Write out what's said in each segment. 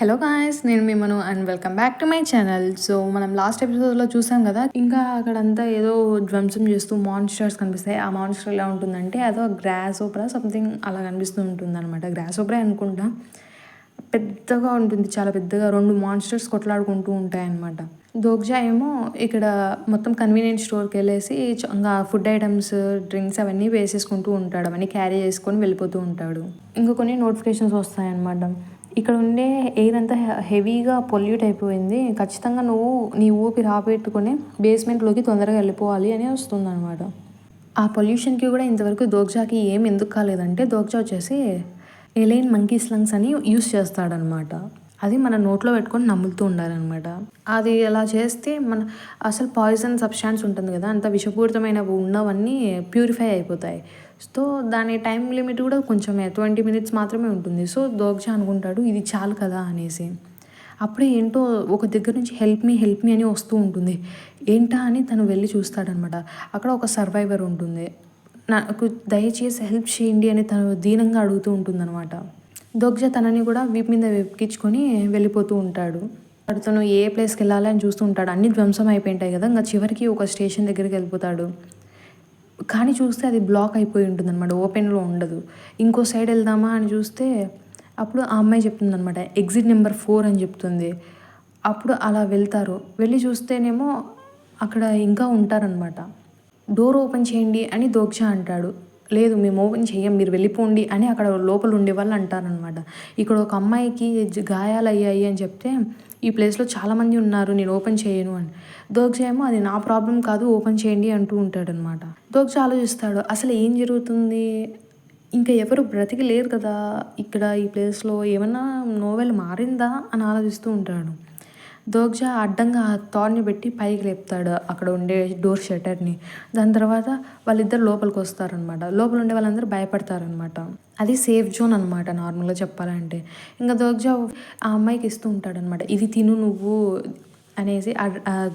Hello guys, నేను మిమ్మను and welcome back to my channel. So మనం లాస్ట్ ఎపిసోడ్లో చూసాం కదా, ఇంకా అక్కడంతా ఏదో ధ్వంసం చేస్తూ మాన్స్టర్స్ కనిపిస్తాయి. ఆ మాన్స్టర్ ఎలా ఉంటుందంటే అదో గ్రాస్ ఓపరా సంథింగ్ అలా కనిపిస్తూ ఉంటుంది అనమాట. గ్రాస్ ఓపరా అనుకుంటా, పెద్దగా ఉంటుంది, చాలా పెద్దగా 2 మాన్స్టర్స్ కొట్లాడుకుంటూ ఉంటాయి అనమాట. దోగ్జా ఏమో ఇక్కడ మొత్తం కన్వీనియంట్ స్టోర్కి వెళ్ళేసి ఇంకా ఫుడ్ ఐటమ్స్, డ్రింక్స్ అవన్నీ వేసేసుకుంటూ ఉంటాడు. అవన్నీ క్యారీ చేసుకొని వెళ్ళిపోతూ ఉంటాడు. ఇంకా కొన్ని నోటిఫికేషన్స్ వస్తాయన్నమాట. ఇక్కడ ఉండే ఎయిర్ అంతా హెవీగా పొల్యూట్ అయిపోయింది, ఖచ్చితంగా నువ్వు నీ ఊపిరి ఆపెట్టుకొని బేస్మెంట్లోకి తొందరగా వెళ్ళిపోవాలి అని వస్తుందన్నమాట. ఆ పొల్యూషన్కి కూడా ఇంతవరకు దోగ్జాకి ఏం ఎందుకు కాలేదంటే, దోగ్జా వచ్చేసి ఎలైన్ మంకీ స్లంగ్స్ అని యూస్ చేస్తాడనమాట. అది మన నోట్లో పెట్టుకొని నమ్ముతూ ఉండాలన్నమాట. అది అలా చేస్తే మన అసలు పాయిజన్ సబ్స్టాన్స్ ఉంటుంది కదా, అంత విషపూరితమైనవి ఉన్నవన్నీ ప్యూరిఫై అయిపోతాయి. సో దాని టైం లిమిట్ కూడా కొంచెమే, 20 minutes మాత్రమే ఉంటుంది. సో దోగ్జా అనుకుంటాడు ఇది చాలు కదా అనేసి. అప్పుడే ఏంటో ఒక దగ్గర నుంచి హెల్ప్ మీ అని వస్తూ ఉంటుంది. ఏంటా అని తను వెళ్ళి చూస్తాడనమాట. అక్కడ ఒక సర్వైవర్ ఉంటుంది. నాకు దయచేసి హెల్ప్ చేయండి అని తను దీనంగా అడుగుతూ ఉంటుందన్నమాట. దోగ్జా తనని కూడా వీపు మీద వెక్కించుకొని వెళ్ళిపోతూ ఉంటాడు. తను ఏ ప్లేస్కి వెళ్ళాలి అని చూస్తూ ఉంటాడు. అన్ని ధ్వంసం అయిపోయింటాయి కదా, ఇంకా చివరికి ఒక స్టేషన్ దగ్గరికి వెళ్ళిపోతాడు. కానీ చూస్తే అది బ్లాక్ అయిపోయి ఉంటుంది అనమాట, ఓపెన్లో ఉండదు. ఇంకో సైడ్ వెళ్దామా అని చూస్తే అప్పుడు ఆ అమ్మాయి చెప్తుంది అనమాట, ఎగ్జిట్ నెంబర్ 4 అని చెప్తుంది. అప్పుడు అలా వెళ్తారు. వెళ్ళి చూస్తేనేమో అక్కడ ఇంకా ఉంటారనమాట. డోర్ ఓపెన్ చేయండి అని దోగ్జా అంటాడు. లేదు మేము ఓపెన్ చేయం, మీరు వెళ్ళిపోండి అని అక్కడ లోపల ఉండే వాళ్ళు అంటారనమాట. ఇక్కడ ఒక అమ్మాయికి గాయాలయ్యాయి అని చెప్తే, ఈ ప్లేస్లో చాలామంది ఉన్నారు, నేను ఓపెన్ చేయను అని. దోగ్జా ఏమో అది నా ప్రాబ్లం కాదు, ఓపెన్ చేయండి అంటూ ఉంటాడనమాట. దోగ్జా ఆలోచిస్తాడు, అసలు ఏం జరుగుతుంది, ఇంకా ఎవరు బ్రతికి లేరు కదా ఇక్కడ ఈ ప్లేస్లో, ఏమన్నా నోవెల్ మారిందా అని ఆలోచిస్తూ ఉంటాడు. దోగ్జా అడ్డంగా తాడుని పెట్టి పైకి లేపుతాడు అక్కడ ఉండే డోర్ షట్టర్ని. దాని తర్వాత వాళ్ళిద్దరు లోపలికి వస్తారనమాట. లోపల ఉండే వాళ్ళందరూ భయపడతారనమాట. అది సేఫ్ జోన్ అనమాట నార్మల్గా చెప్పాలంటే. ఇంకా దోగ్జా ఆ అమ్మాయికి ఇస్తూ ఉంటాడనమాట, ఇది తిను నువ్వు అనేసి.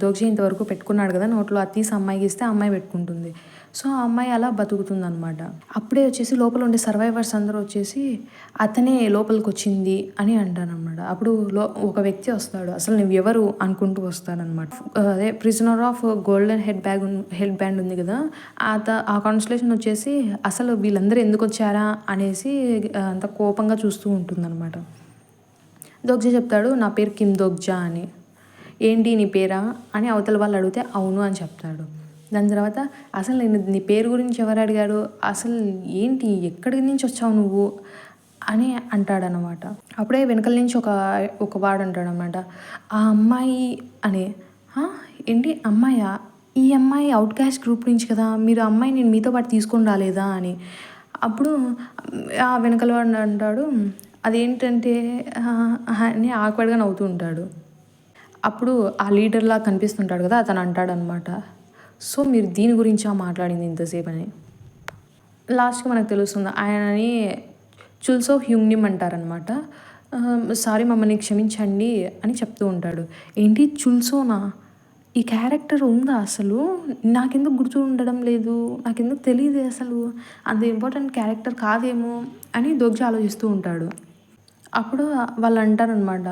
దోగ్జా ఇంతవరకు పెట్టుకున్నాడు కదా నోట్లో, అది తీసి అమ్మాయికి ఇస్తే అమ్మాయి పెట్టుకుంటుంది. సో ఆ అమ్మాయి అలా బతుకుతుంది అనమాట. అప్పుడే వచ్చేసి లోపల ఉండే సర్వైవర్స్ అందరూ వచ్చేసి అతనే లోపలికి వచ్చింది అని అంటారనమాట. అప్పుడు ఒక వ్యక్తి వస్తాడు, అసలు నువ్వు ఎవరు అనుకుంటూ వస్తాడనమాట. అదే prisoner of golden head band ఉంది కదా, ఆ కాన్స్టలేషన్ వచ్చేసి అసలు వీళ్ళందరూ ఎందుకు వచ్చారా అనేసి అంత కోపంగా చూస్తూ ఉంటుందన్నమాట. దోగ్జా చెప్తాడు, నా పేరు కిమ్ దోగ్జా అని. ఏంటి నీ పేరా అని అవతల వాళ్ళు అడిగితే అవును అని చెప్తాడు. దాని తర్వాత అసలు నేను నీ పేరు గురించి ఎవరు అడిగాడు, అసలు ఏంటి ఎక్కడి నుంచి వచ్చావు నువ్వు అని అంటాడనమాట. అప్పుడే వెనకల నుంచి ఒక వాడు అంటాడనమాట, ఆ అమ్మాయి అని. ఏంటి అమ్మాయా, ఈ అమ్మాయి అవుట్ క్యాస్ట్ గ్రూప్ నుంచి కదా, మీరు అమ్మాయి నేను మీతో పాటు తీసుకొని రాలేదా అని. అప్పుడు ఆ వెనకల వాడు అంటాడు, అదేంటంటే అని ఆక్వర్డ్గా నవ్వుతూ ఉంటాడు. అప్పుడు ఆ లీడర్లా కనిపిస్తుంటాడు కదా, అతను అంటాడనమాట, సో మీరు దీని గురించా మాట్లాడింది ఇంతసేపు అని. లాస్ట్కి మనకు తెలుస్తుంది ఆయనని చుల్సో హ్యూంగ్నిమ్ అంటారనమాట. సారీ మమ్మల్ని క్షమించండి అని చెప్తూ ఉంటాడు. ఏంటి చుల్సోనా, ఈ క్యారెక్టర్ ఉందా అసలు, నాకెందుకు గుర్తు ఉండడం లేదు, నాకెందుకు తెలియదు, అసలు అంత ఇంపార్టెంట్ క్యారెక్టర్ కాదేమో అని దోగ్జా ఆలోచిస్తూ ఉంటాడు. అప్పుడు వాళ్ళు అంటారనమాట,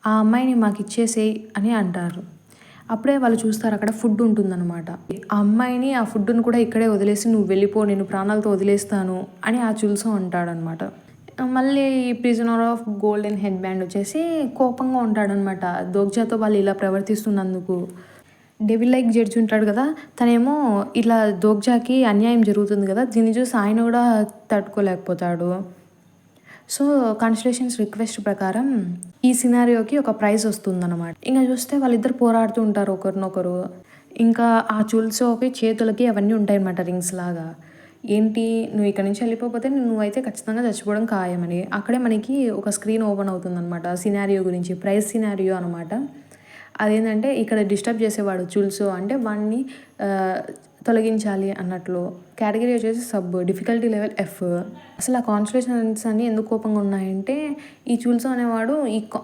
ఆ అమ్మాయిని మాకు ఇచ్చేసేయి అని అంటారు. అప్పుడే వాళ్ళు చూస్తారు అక్కడ ఫుడ్ ఉంటుందన్నమాట. ఆ అమ్మాయిని ఆ ఫుడ్ను కూడా ఇక్కడే వదిలేసి నువ్వు వెళ్ళిపో, నేను ప్రాణాలతో వదిలేస్తాను అని ఆ చుల్సో అంటాడనమాట. మళ్ళీ ఈ prisoner of golden head band వచ్చేసి కోపంగా ఉంటాడనమాట దోగ్జాతో వాళ్ళు ఇలా ప్రవర్తిస్తున్నందుకు. డెవిల్ లైక్ జడ్జి ఉంటాడు కదా, తనేమో ఇలా దోగ్జాకి అన్యాయం జరుగుతుంది కదా, దీన్ని చూసి ఆయన కూడా తట్టుకోలేకపోతాడు. సో కాన్స్టలేషన్స్ రిక్వెస్ట్ ప్రకారం ఈ సినారియోకి ఒక ప్రైజ్ వస్తుందన్నమాట. ఇంకా చూస్తే వాళ్ళిద్దరు పోరాడుతూ ఉంటారు ఒకరినొకరు. ఇంకా ఆ చుల్సోకి చేతులకి అవన్నీ ఉంటాయన్నమాట, రింగ్స్ లాగా. ఏంటి నువ్వు ఇక్కడ నుంచి వెళ్ళిపోతే నువ్వైతే ఖచ్చితంగా చచ్చిపోవడం ఖాయమని. అక్కడే మనకి ఒక స్క్రీన్ ఓపెన్ అవుతుందన్నమాట సినారియో గురించి, ప్రైజ్ సినారియో అనమాట. అదేంటంటే ఇక్కడ డిస్టర్బ్ చేసేవాడు చుల్సో అంటే వాడిని తొలగించాలి అన్నట్లు. కేటగిరీ వచ్చేసి సబ్, డిఫికల్టీ లెవెల్ F. అసలు ఆ కాన్స్టలేషన్స్ అన్నీ ఎందుకు కోపంగా ఉన్నాయంటే, ఈ చుల్సో అనేవాడు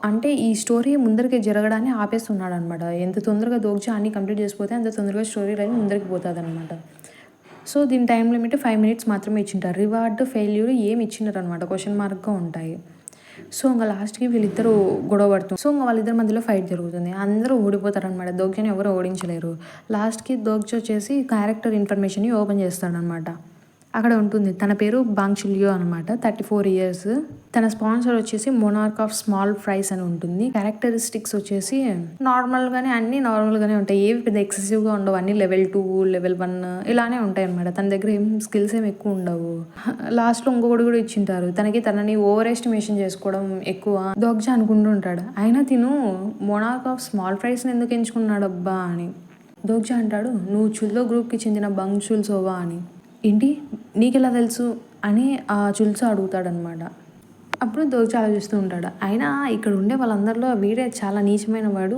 అంటే ఈ స్టోరీ ముందరికి జరగడాన్ని ఆపేస్తున్నాడు అనమాట. ఎంత తొందరగా దోగ్జా అన్ని కంప్లీట్ చేసిపోతే అంత తొందరగా స్టోరీ లైన్ ముందరికి పోతుంది అనమాట. సో దీని టైం లిమిట్ 5 minutes మాత్రమే ఇచ్చింటారు. రివార్డ్ ఫెయిల్యూర్ ఏమి ఇచ్చినారు అనమాట, క్వశ్చన్ మార్క్గా ఉంటాయి. సో ఇంక లాస్ట్కి వీళ్ళిద్దరూ గొడవ పడుతుంది. సో ఇంక వాళ్ళిద్దరి మధ్యలో ఫైట్ జరుగుతుంది. అందరూ ఓడిపోతారనమాట. దోగ్జాని ఎవరు ఓడించలేరు. లాస్ట్కి దోగ్జ వచ్చేసి క్యారెక్టర్ ఇన్ఫర్మేషన్ని ఓపెన్ చేస్తాడనమాట. అక్కడ ఉంటుంది తన పేరు బాంగ్చులియో అనమాట. 34 years. తన స్పాన్సర్ వచ్చేసి మొనార్క్ ఆఫ్ స్మాల్ ఫ్రైస్ అని ఉంటుంది. క్యారెక్టరిస్టిక్స్ వచ్చేసి నార్మల్గానే అన్నీ నార్మల్గానే ఉంటాయి. ఏవి పెద్ద ఎక్సెసివ్గా ఉండవు. అన్ని level 2 level 1 ఇలానే ఉంటాయి అనమాట. తన దగ్గర ఏం స్కిల్స్ ఏమి ఎక్కువ ఉండవు. లాస్ట్లో ఇంకొకటి కూడా ఇచ్చింటారు. తనని ఓవర్ ఎస్టిమేషన్ చేసుకోవడం ఎక్కువ దోగ్జా అనుకుంటూ ఉంటాడు. అయినా తిను మొనార్క్ ఆఫ్ స్మాల్ ఫ్రైస్ని ఎందుకు ఎంచుకున్నాడు అబ్బా అని. దోగ్జా అంటాడు, నువ్వు చుల్జో గ్రూప్కి చెందిన బంగ్ చుల్సోవా అని. ఏంటి నీకెలా తెలుసు అని ఆ చుల్సో అడుగుతాడనమాట. అప్పుడు దోగ్జా ఆలోచిస్తూ ఉంటాడు. అయినా ఇక్కడ ఉండే వాళ్ళందరిలో వీడే చాలా నీచమైన వాడు.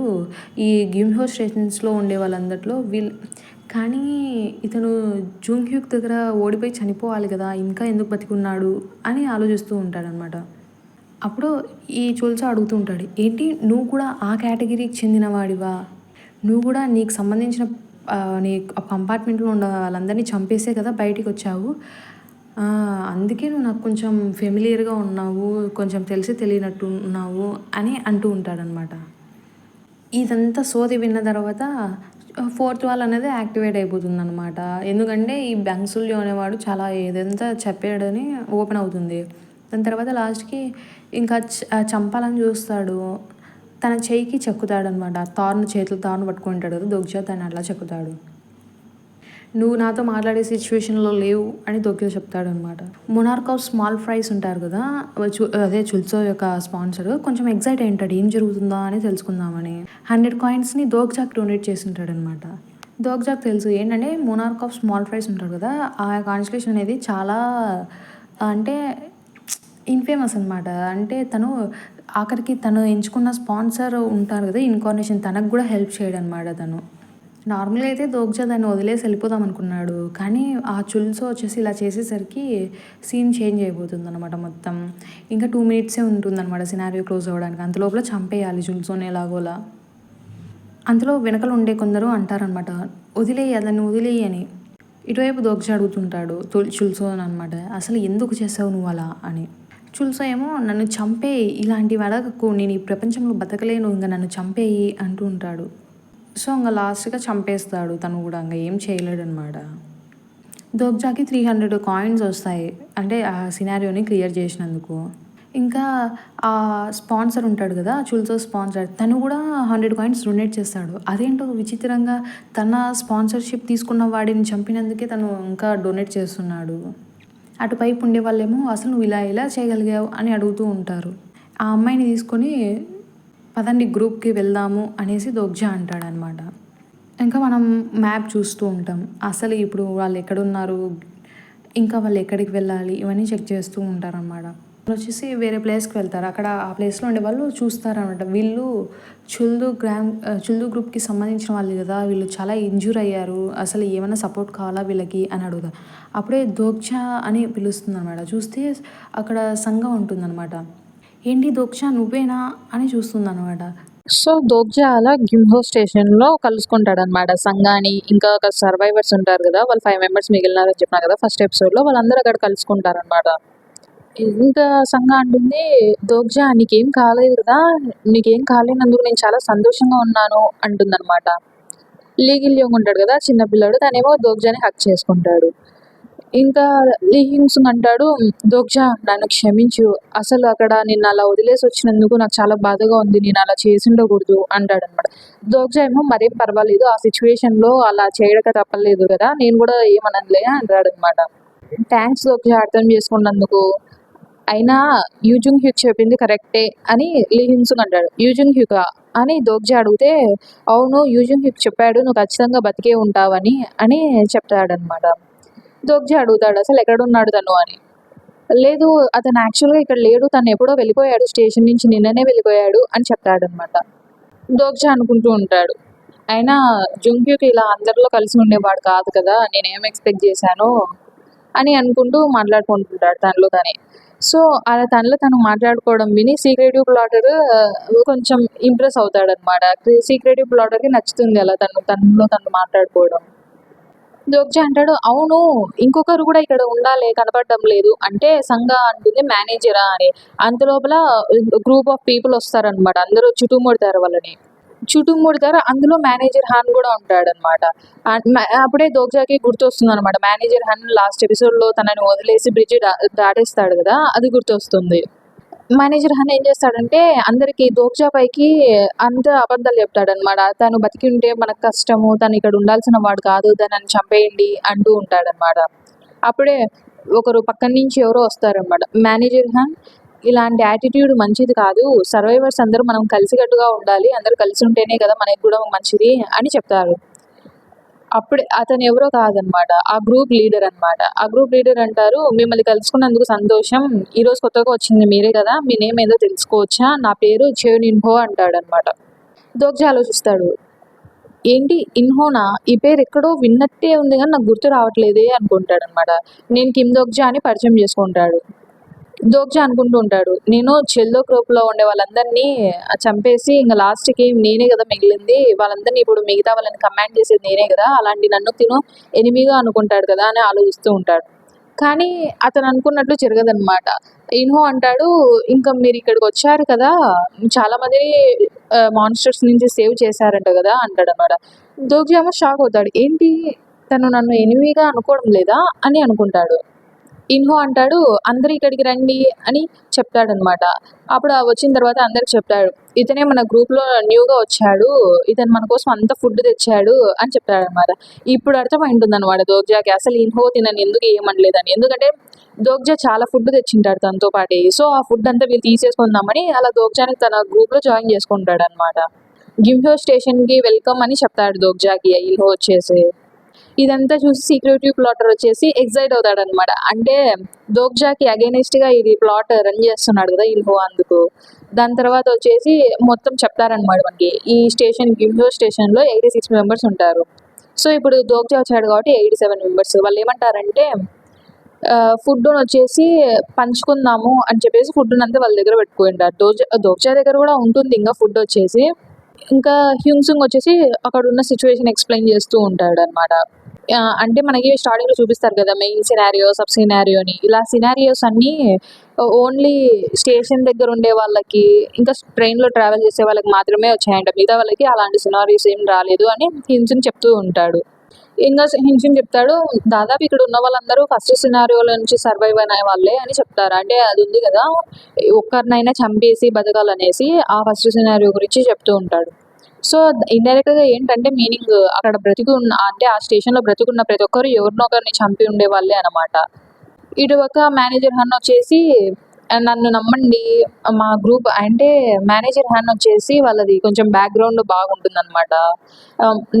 ఈ గిమ్హో స్టేషన్స్లో ఉండే వాళ్ళందరిలో కానీ ఇతను జూంగ్హ్యూక్ దగ్గర ఓడిపోయి చనిపోవాలి కదా, ఇంకా ఎందుకు బతికున్నాడు అని ఆలోచిస్తూ ఉంటాడనమాట. అప్పుడు ఈ చుల్సో అడుగుతూ ఉంటాడు, ఏంటి నువ్వు కూడా ఆ కేటగిరీకి చెందిన వాడివా? నువ్వు కూడా నీకు సంబంధించిన నీ కంపార్ట్మెంట్లో ఉన్న వాళ్ళందరినీ చంపేసే కదా బయటికి వచ్చావు. అందుకే నువ్వు నాకు కొంచెం ఫెమిలియర్గా ఉన్నావు, కొంచెం తెలిసి తెలియనట్టు ఉన్నావు అని అంటూ ఉంటాడనమాట. ఇదంతా సోది విన్న తర్వాత 4th వాల్ అనేది యాక్టివేట్ అయిపోతుందనమాట. ఎందుకంటే ఈ బ్యాంగ్సుల్యో అనేవాడు చాలా ఏదంతా చెప్పాడని ఓపెన్ అవుతుంది. దాని తర్వాత లాస్ట్కి ఇంకా చంపాలని చూస్తాడు. తన చేయికి చెక్కుతాడనమాట. చేతులు తాడును పట్టుకుంటాడు కదా దోగ్జా, దాన్ని అట్లా చెక్కుతాడు. నువ్వు నాతో మాట్లాడే సిచ్యువేషన్లో లేవు అని దోగ్జా చెప్తాడనమాట. మొనార్క్ ఆఫ్ స్మాల్ ఫ్రైస్ ఉంటారు కదా, అదే చుల్సో యొక్క స్పాన్సర్, కొంచెం ఎగ్జైట్ అయి ఉంటాడు ఏం జరుగుతుందా అని తెలుసుకుందామని. 100 coinsని దోగ్జాకి డొనేట్ చేసి ఉంటాడనమాట. దోగ్జాకి తెలుసు ఏంటంటే మొనార్క్ ఆఫ్ స్మాల్ ఫ్రైస్ ఉంటారు కదా, ఆ కాన్స్టిట్యూషన్ అనేది చాలా అంటే ఇన్ఫేమస్ అనమాట. అంటే తను ఆఖరికి తను ఎంచుకున్న స్పాన్సర్ ఉంటారు కదా ఇన్కార్నేషన్, తనకు కూడా హెల్ప్ చేయడం అనమాట. తను నార్మల్గా అయితే దోగ్జా దాన్ని వదిలేసి వెళ్ళిపోదాం అనుకున్నాడు. కానీ ఆ చుల్సో వచ్చేసి ఇలా చేసేసరికి సీన్ చేంజ్ అయిపోతుంది అనమాట మొత్తం. ఇంకా 2 minutes ఉంటుందన్నమాట సినారియో క్లోజ్ అవ్వడానికి. అంతలోపల చంపేయాలి చుల్సోని ఎలాగోలా. అంతలో వెనకలు ఉండే కొందరు అంటారనమాట, వదిలేయి అదని వదిలేయి అని. ఇటువైపు దోగ్జా అడుగుతుంటాడు చుల్సో అనమాట, అసలు ఎందుకు చేసావు నువ్వు అలా అని. చుల్సో ఏమో నన్ను చంపేయి, ఇలాంటి అడగకు, నేను ఈ ప్రపంచంలో బతకలేను, ఇంకా నన్ను చంపేయి అంటూ ఉంటాడు. సో ఇంకా లాస్ట్గా చంపేస్తాడు. తను కూడా ఇంకా ఏం చేయలేడు అనమాట. దోగ్జాకి 300 coins వస్తాయి, అంటే ఆ సినారియోని క్లియర్ చేసినందుకు. ఇంకా ఆ స్పాన్సర్ ఉంటాడు కదా చుల్సో స్పాన్సర్, తను కూడా 100 coins డొనేట్ చేస్తాడు. అదేంటో విచిత్రంగా తన స్పాన్సర్షిప్ తీసుకున్న వాడిని చంపినందుకే తను ఇంకా డొనేట్ చేస్తున్నాడు. అటుపైపు ఉండే వాళ్ళేమో అసలు నువ్వు ఇలా చేయగలిగావు అని అడుగుతూ ఉంటారు. ఆ అమ్మాయిని తీసుకొని పదండి గ్రూప్కి వెళ్దాము అనేసి దోగ్జా అంటాడనమాట. ఇంకా మనం మ్యాప్ చూస్తూ ఉంటాం. అసలు ఇప్పుడు వాళ్ళు ఎక్కడున్నారు, ఇంకా వాళ్ళు ఎక్కడికి వెళ్ళాలి, ఇవన్నీ చెక్ చేస్తూ ఉంటారనమాట. వచ్చేసి వేరే ప్లేస్కి వెళ్తారు. అక్కడ ఆ ప్లేస్లో ఉండే వాళ్ళు చూస్తారనమాట, వీళ్ళు చుల్దు గ్రూప్కి సంబంధించిన వాళ్ళు కదా, వీళ్ళు చాలా ఇంజూర్ అయ్యారు, అసలు ఏమైనా సపోర్ట్ కావాలా వీళ్ళకి అని అడుగుతారు. అప్పుడే దోగ్జా అని పిలుస్తుంది అనమాట. చూస్తే అక్కడ సంఘం ఉంటుందన్నమాట. ఏంటి దోగ్జా నువ్వేనా అని చూస్తుందన్నమాట. సో దోగ్జా అలా గిమ్హో స్టేషన్లో కలుసుకుంటాడనమాట సంఘాని. ఇంకా ఒక సర్వైవర్స్ ఉంటారు కదా, వాళ్ళు 5 members మిగిలినారని చెప్పినా కదా ఫస్ట్ ఎపిసోడ్లో, వాళ్ళందరూ అక్కడ కలుసుకుంటారనమాట. ఇంకా సంఘ అంటుంది, దోగ్జా నీకేం కాలేదు కదా, నీకేం కాలేనందుకు నేను చాలా సంతోషంగా ఉన్నాను అంటుందన్నమాట. లీగిల్యోంగ్ ఉంటాడు కదా చిన్నపిల్లాడు, తనేమో దోగ్జాని హక్ చేసుకుంటాడు. ఇంకా లీ హింగ్సుంగ్ అంటాడు, దోగ్జా నన్ను క్షమించు, అసలు అక్కడ నిన్ను అలా వదిలేసి వచ్చినందుకు నాకు చాలా బాధగా ఉంది, నేను అలా చేసి ఉండకూడదు అంటాడనమాట. దోగ్జా ఏమో మరేం పర్వాలేదు, ఆ సిచ్యువేషన్లో అలా చేయడక తప్పలేదు కదా, నేను కూడా ఏమనలే అంటాడనమాట. థ్యాంక్స్ దోగ్జా అర్థం చేసుకున్నందుకు, అయినా యూజుంగ్ హ్యూక్ చెప్పింది కరెక్టే అని లీ హింగ్సుంగ్ అంటాడు. యూజుంగ్ హ్యూకా అని దోగ్జా అడిగితే, అవును యూజుంగ్ హ్యూక్ చెప్పాడు నువ్వు ఖచ్చితంగా బతికే ఉంటావని అని చెప్తాడనమాట. దోగ్జా అడుగుతాడు అసలు ఎక్కడున్నాడు తను అని. లేదు అతను యాక్చువల్గా ఇక్కడ లేడు, తను ఎప్పుడో వెళ్ళిపోయాడు స్టేషన్ నుంచి, నిన్ననే వెళ్ళిపోయాడు అని చెప్తాడనమాట. దోగ్జా అనుకుంటూ ఉంటాడు, అయినా జుంగ్హ్యూకి ఇలా అందరిలో కలిసి ఉండేవాడు కాదు కదా, నేనేం ఎక్స్పెక్ట్ చేశాను అని అనుకుంటూ మాట్లాడుకుంటుంటాడు తనలో తనే. సో అలా తనలో తను మాట్లాడుకోవడం విని సీక్రెటివ్ ప్లాటర్ కొంచెం ఇంప్రెస్ అవుతాడనమాట. సీక్రెటివ్ ప్లాటర్కి నచ్చుతుంది అలా తనలో తను మాట్లాడుకోవడం. దోగ్జా అంటాడు, అవును ఇంకొకరు కూడా ఇక్కడ ఉండాలి కనపడడం లేదు అంటే సంగ అంటుంది మేనేజరా అని. అంతలోపల గ్రూప్ ఆఫ్ పీపుల్ వస్తారనమాట. అందరూ చుట్టుముడతారు వాళ్ళని. చుట్టుముడతారు. అందులో మేనేజర్ హాన్ కూడా ఉంటాడనమాట. అప్పుడే దోగ్జాకి గుర్తొస్తుందనమాట. మేనేజర్ హాన్ లాస్ట్ ఎపిసోడ్‌లో తనని వదిలేసి బ్రిడ్జ్ దాటేస్తాడు గదా! అది గుర్తొస్తుంది. మేనేజర్ హాన్ ఏం చేస్తాడంటే అందరికి దోగ్జా పైకి అంత అబద్ధాలు చెప్తాడనమాట. తను బతికి ఉంటే మనకు కష్టము. తను ఇక్కడ ఉండాల్సిన వాడు కాదు. తనని చంపేయండి అంటూ ఉంటాడనమాట. అప్పుడే ఒకరు పక్కన నుంచి ఎవరో వస్తారనమాట. మేనేజర్ హాన్ ఇలాంటి యాటిట్యూడ్ మంచిది కాదు. సర్వైవర్స్ అందరూ మనం కలిసికట్టుగా ఉండాలి. అందరూ కలిసి ఉంటేనే కదా మనకి కూడా మంచిది అని చెప్తారు. అప్పుడే అతను ఎవరో కాదనమాట. ఆ గ్రూప్ లీడర్ అనమాట. ఆ గ్రూప్ లీడర్ అంటారు, మిమ్మల్ని కలుసుకున్నందుకు సంతోషం. ఈరోజు కొత్తగా వచ్చింది మీరే కదా! మీ నేమ్ ఏదో తెలుసుకోవచ్చా? నా పేరు చెన్ ఇన్హో అంటాడనమాట. దోగ్జా ఆలోచిస్తాడు. ఏంటి ఇన్హోనా? ఈ పేరు ఎక్కడో విన్నట్టే ఉంది గానీ నాకు గుర్తు రావట్లేదే అనుకుంటాడనమాట. నేను కిమ్ దోగ్జా అని పరిచయం చేసుకుంటాడు. దోగ్జా అనుకుంటూ ఉంటాడు. నేను చెల్లో గ్రూప్‌లో ఉండే వాళ్ళందరినీ చంపేసి ఇంక లాస్ట్‌కి నేనే గదా మిగిలింది. వాళ్ళందరిని ఇప్పుడు మిగతా వాళ్ళని కమాండ్ చేసేది నేనే గదా! అలాంటి నన్ను తిను ఎనిమీగా అనుకుంటాడు కదా! అని ఆలోచిస్తూ ఉంటాడు. కానీ అతను అనుకున్నట్లు జరగదనమాట. ఇన్హో అంటాడు, "ఇంక మీరిక్కడికొచ్చారు కదా! చాలా మందిని మాన్‌స్టర్స్ నుంచి సేవ్ చేశారంట గదా!" అంటాడనమాట. దోగ్జా ఏమో షాక్ అవుతాడు. ఏంటి తను నన్ను ఎనిమీగా అనుకోవడం లేదా అని అనుకుంటాడు. ఇన్హో అంటాడు, "అందరూ ఇక్కడికి రండి" అని చెప్తాడనమాట. అప్పుడు వచ్చిన తర్వాత అందరికి చెప్తాడు. "ఇతనే మన గ్రూప్‌లో న్యూగా వచ్చాడు. ఇతను మన కోసం అంత ఫుడ్ తెచ్చాడు" అని చెప్తాడనమాట. ఇప్పుడు అర్థమైంటుందనమాట దోగ్జాకి అసలు ఇన్హో తినని ఎందుకు ఏమనలేదని. ఎందుకంటే దోగ్జా చాలా ఫుడ్ తెచ్చింటాడు తనతో పాటే. సో, ఆ ఫుడ్ అంతా వీళ్ళు తీసేసుకుందామని అలా దోగ్జాని తన గ్రూప్‌లో జాయిన్ చేసుకుంటాడనమాట. గిమ్హో స్టేషన్‌కి వెల్కమ్ అని చెప్తాడు దోగ్జాకి ఇన్హో వచ్చేసి. ఇదంతా చూసి సీక్రెటివ్ ప్లాటర్ వచ్చేసి ఎక్సైట్ అవుతాడనమాట. అంటే దోగ్జాకి అగైనిస్ట్‌గా ఇది ప్లాట్ రన్ చేస్తున్నాడు కదా ఇన్హో అందుకు. దాని తర్వాత వచ్చేసి మొత్తం చెప్తారనమాట మనకి. ఈ స్టేషన్ గిమ్హో స్టేషన్‌లో 86 మెంబర్స్ ఉంటారు. సో, ఇప్పుడు దోగ్జా వచ్చాడు కాబట్టి 87 మెంబర్స్. వాళ్ళేమంటారంటే ఫుడ్డునొచ్చేసి పంచుకుందాము అని చెప్పేసి ఫుడ్డునంతా వాళ్ళ దగ్గర పెట్టుకుంటారు. దోగ్జా దగ్గర కూడా ఉంటుంది ఇంగా ఫుడ్డొచ్చేసి. ఇంకా హ్యూన్సుంగ్ వచ్చేసి అక్కడున్న సిట్యుయేషన్ ఎక్స్‌ప్లెయిన్ చేస్తూ ఉంటాడనమాట. అంటే మనకి స్టార్టింగ్‌లో చూపిస్తారు కదా! మెయిన్ సినారియో, సబ్ సినారియో అని. ఇలా సినారియోస్ అన్నీ ఓన్లీ స్టేషన్ దగ్గర ఉండే వాళ్ళకి, ఇంకా ట్రైన్‌లో ట్రావెల్ చేసే వాళ్ళకి మాత్రమే వచ్చాయంట. మిగతా వాళ్ళకి అలాంటి సినారియోస్ ఏం రాలేదు అని హ్యూన్సుంగ్ చెప్తూ ఉంటాడు. ఇంగా హ్యూన్సుంగ్ చెప్తాడు, దాదాపు ఇక్కడ ఉన్న వాళ్ళందరూ ఫస్ట్ సినారియోలో నుంచి సర్వైవ్ అయిన వాళ్ళే అని చెప్తారు. అంటే అది ఉంది కదా! ఒక్కరినైనా చంపేసి బతకాలనేసి ఆ ఫస్ట్ సినారియో గురించి చెప్తూ ఉంటాడు. సో, ఇండైరెక్ట్‌గా ఏంటంటే మీనింగ్ అక్కడ బ్రతికున్న అంటే ఆ స్టేషన్‌లో బ్రతికున్న ప్రతి ఒక్కరు ఎవరినో ఒకరిని చంపి ఉండేవాళ్ళే అనమాట. ఇటుపక్క మేనేజర్ హన్ వచ్చేసి నన్ను నమ్మండి మా గ్రూప్ అంటే మేనేజర్ హన్ వచ్చేసి వాళ్ళది కొంచెం బ్యాక్‌గ్రౌండ్ బాగుంటుందనమాట.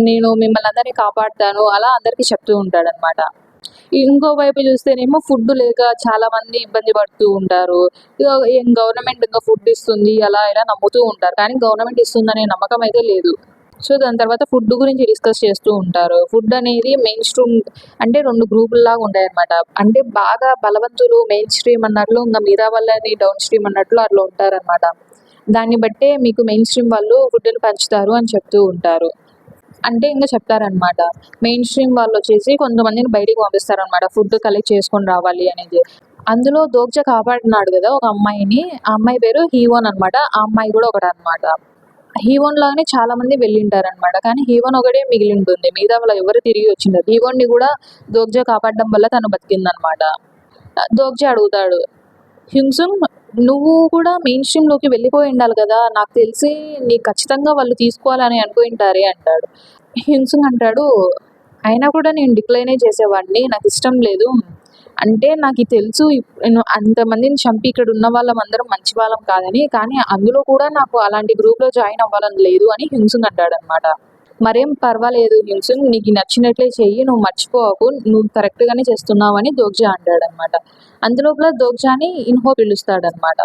నేను మిమ్మల్ని అందరిని కాపాడుతాను అలా అందరికీ చెప్తూ ఉంటాడనమాట. ఇంకోవైపు చూస్తేనేమో ఫుడ్ లేక చాలా మంది ఇబ్బంది పడుతూ ఉంటారు. ఏం గవర్నమెంట్ ఇంక ఫుడ్ ఇస్తుంది అలా ఇలా నమ్ముతూ ఉంటారు. కానీ గవర్నమెంట్ ఇస్తుందనే నమ్మకం అయితే లేదు. సో, దాని తర్వాత ఫుడ్ గురించి డిస్కస్ చేస్తూ ఉంటారు. ఫుడ్ అనేది మెయిన్ స్ట్రీమ్ అంటే 2 గ్రూపుల్లాగా ఉంటాయన్నమాట. అంటే బాగా బలవంతులు మెయిన్ స్ట్రీమ్ అన్నట్లు, ఇంక మిగతా వాళ్ళని డౌన్ స్ట్రీమ్ అన్నట్లు అట్లా ఉంటారన్నమాట. దాన్ని బట్టే మీకు మెయిన్ స్ట్రీమ్ వాళ్ళు ఫుడ్‌ని పంచుతారు అని చెప్తూ ఉంటారు. అంటే ఇంక చెప్తారనమాట. మెయిన్ స్ట్రీమ్ వాళ్ళొచ్చేసి కొంతమందిని బయటికి పంపిస్తారనమాట. ఫుడ్ కలెక్ట్ చేసుకొని రావాలి అనేది. అందులో దోగ్జా కాపాడినాడు గదా! ఒక అమ్మాయిని. ఆ అమ్మాయి పేరు హీవోన్ అనమాట. ఆ అమ్మాయి గూడా ఒకటనమాట. హీవోన్ లాగానే చాలా మంది వెళ్ళింటారనమాట. కానీ హీవోన్ ఒకడే మిగిలుంటుంది. మిగతా వాళ్ళు ఎవరు తిరిగి వచ్చిండరు. హీవోన్‌ని గూడా దోగ్జా కాపాడడం వల్ల తను బతికిందనమాట. దోగ్జా అడుగుతాడు, హ్యుంగ్సుంగ్ నువ్వు కూడా మెయిన్ స్ట్రీమ్‌లోకి వెళ్ళిపోయి ఉండాలి కదా! నాకు తెలిసి నీకు ఖచ్చితంగా వాళ్ళు తీసుకోవాలని అనుకుంటారే అంటాడు. హ్యుంగ్సుంగ్ అంటాడు, అయినా కూడా నేను డిక్లైనే చేసేవాడిని. నాకిష్టం లేదు. అంటే నాకి తెలుసు నేను అంతమందిని చంపి ఇక్కడ ఉన్న వాళ్ళమందరం మంచి వాళ్ళం కాదని. కానీ అందులో కూడా నాకు అలాంటి గ్రూప్‌లో జాయిన్ అవ్వాలని లేదు అని హ్యుంగ్సుంగ్ అంటాడనమాట. మరేం పర్వాలేదు హ్యుంగ్సుంగ్ నీకు నచ్చినట్లే చెయ్యి. నువ్వు మర్చిపోకు. నువ్వు కరెక్ట్‌గానే చేస్తున్నావని దోగ్జా అంటాడనమాట. అంతలోపల దోగ్జాని ఇన్హో పిలుస్తాడనమాట.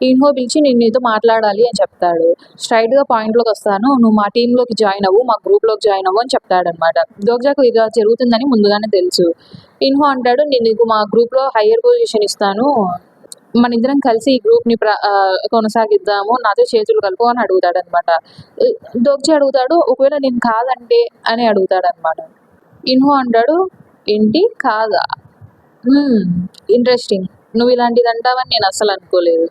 ఇన్హో పిలిచి నేను నీతో మాట్లాడాలి అని చెప్తాడు. స్ట్రెయిట్‌గా పాయింట్‌లోకొస్తాను. నువ్వు మా టీమ్‌లోకి జాయిన్ అవ్వు. మా గ్రూప్‌లోకి జాయిన్ అవ్వు అని చెప్తాడనమాట. దోగ్జాకు ఇలా జరుగుతుందని ముందుగానే తెలుసు. ఇన్హో అంటాడు నేను నీకు మా గ్రూప్‌లో హయ్యర్ పొజిషన్ ఇస్తాను. మనిద్దరం కలిసి ఈ గ్రూప్‌ని కొనసాగిద్దాము. నాతో చేతులు కలుపు అని అడుగుతాడనమాట. దోగ్జా అడుగుతాడు ఒకవేళ నేను కాదంటే అని అడుగుతాడనమాట. ఇన్హో అంటాడు, ఏంటి కాదా? ఇంట్రెస్టింగ్. నువ్వు ఇలాంటిది అంటావని నేను అస్సలు అనుకోలేదు.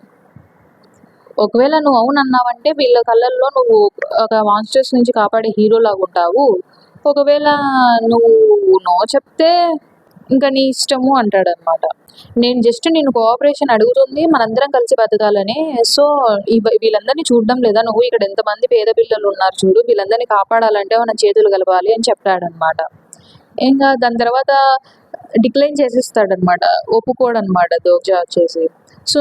ఒకవేళ నువ్వు అవును అన్నావంటే వీళ్ళ కళ్ళల్లో నువ్వు ఒక మాన్స్టర్స్ నుంచి కాపాడే హీరోలాగా ఉంటావు. ఒకవేళ నువ్వు నో చెప్తే ఇంకా నీ ఇష్టము అంటాడనమాట. నేను జస్ట్ నేను కోఆపరేషన్ అడుగుతుంది మనందరం కలిసి బతకాలని. సో వీళ్ళందరినీ చూడడం లేదా నువ్వు? ఇక్కడ ఎంతమంది పేద పిల్లలు ఉన్నారు చూడు, వీళ్ళందరినీ కాపాడాలంటే మనం చేతులు కలపాలి అని చెప్తాడనమాట. ఇంకా దాని తర్వాత డిక్లైన్ చేసేస్తాడనమాట, ఒప్పుకోడనమాట దోగ్జా వచ్చేసి. సో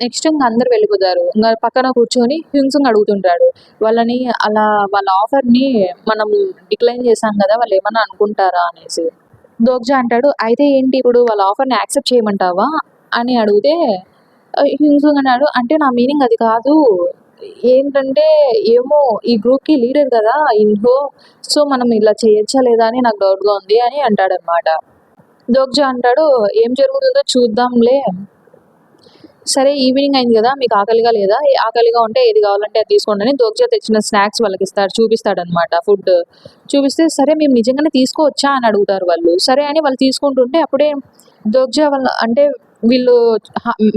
నెక్స్ట్ ఇంకా అందరు వెళ్ళిపోతారు. ఇంకా పక్కన కూర్చొని హ్యూన్సుంగ్ అడుగుతుంటాడు వాళ్ళని, అలా వాళ్ళ ఆఫర్ని మనం డిక్లైన్ చేశాం కదా, వాళ్ళు ఏమన్నా అనుకుంటారా అనేసి. దోగ్జా అంటాడు, అయితే ఏంటి ఇప్పుడు వాళ్ళ ఆఫర్ని యాక్సెప్ట్ చేయమంటావా అని అడిగితే హ్యూన్సుంగ్ అన్నాడు, అంటే నా మీనింగ్ అది కాదు, ఏంటంటే ఏమో ఈ గ్రూప్కి లీడర్ కదా ఇన్హో, సో మనం ఇలా చేయొచ్చా లేదా అని నాకు డౌట్గా ఉంది అని అంటాడనమాట. దోగ్జా అంటాడు, ఏం జరుగుతుందో చూద్దాంలే, సరే ఈవినింగ్ అయింది కదా, మీకు ఆకలిగా లేదా? ఆకలిగా ఉంటే ఏది కావాలంటే అది తీసుకోండి అని దోగ్జా తెచ్చిన స్నాక్స్ వాళ్ళకి చూపిస్తాడనమాట. ఫుడ్ చూపిస్తే సరే మేము నిజంగానే తీసుకోవచ్చా అని అడుగుతారు వాళ్ళు. సరే అని వాళ్ళు తీసుకుంటుంటే అప్పుడే దోగ్జా వాళ్ళ అంటే వీళ్ళు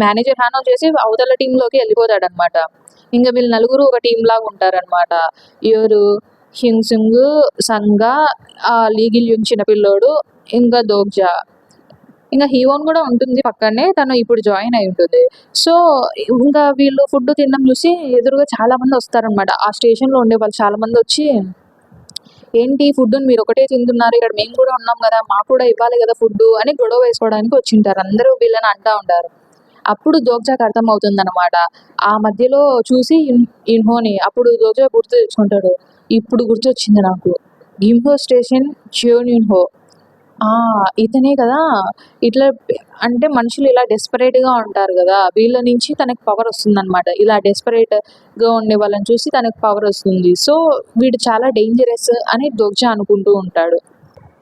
మేనేజర్ హ్యాండ్ ఆన్ చేసి అవతల టీంలోకి వెళ్ళిపోతాడనమాట. ఇంకా వీళ్ళు నలుగురు ఒక టీం లాగా ఉంటారనమాట. ఎవరు? హ్యూన్సుంగ్, సంగా, లీగిల్ యుంగ్ చిన్నపిల్లోడు, ఇంకా దోగ్జా, ఇంకా హీవోన్ కూడా ఉంటుంది పక్కనే, తను ఇప్పుడు జాయిన్ అయి ఉంటుంది. సో ఇంకా వీళ్ళు ఫుడ్ తినడం చూసి ఎదురుగా చాలా మంది వస్తారనమాట. ఆ స్టేషన్లో ఉండే వాళ్ళు చాలా మంది వచ్చి, ఏంటి ఫుడ్ని మీరు ఒకటే తింటున్నారు, ఇక్కడ మేము కూడా ఉన్నాం కదా, మాకు కూడా ఇవ్వాలి కదా ఫుడ్ అని గొడవ వేసుకోవడానికి వచ్చింటారు. అందరూ వీళ్ళని అంటా ఉంటారు. అప్పుడు దోగ్జాకి అర్థమవుతుంది అనమాట. ఆ మధ్యలో చూసి ఇన్హోని అప్పుడు దోగ్జా గుర్తు తెచ్చుకుంటాడు. ఇప్పుడు గుర్తొచ్చింది నాకు, గిమ్హో స్టేషన్ జియోన్యున్హో, ఇతనే కదా. ఇట్లా అంటే మనుషులు ఇలా డెస్పరేట్గా ఉంటారు కదా, వీళ్ళ నుంచి తనకి పవర్ వస్తుందన్నమాట. ఇలా డెస్పరేట్గా ఉండే వాళ్ళని చూసి తనకి పవర్ వస్తుంది. సో వీడు చాలా డేంజరస్ అని దోగ్జా అనుకుంటూ ఉంటాడు.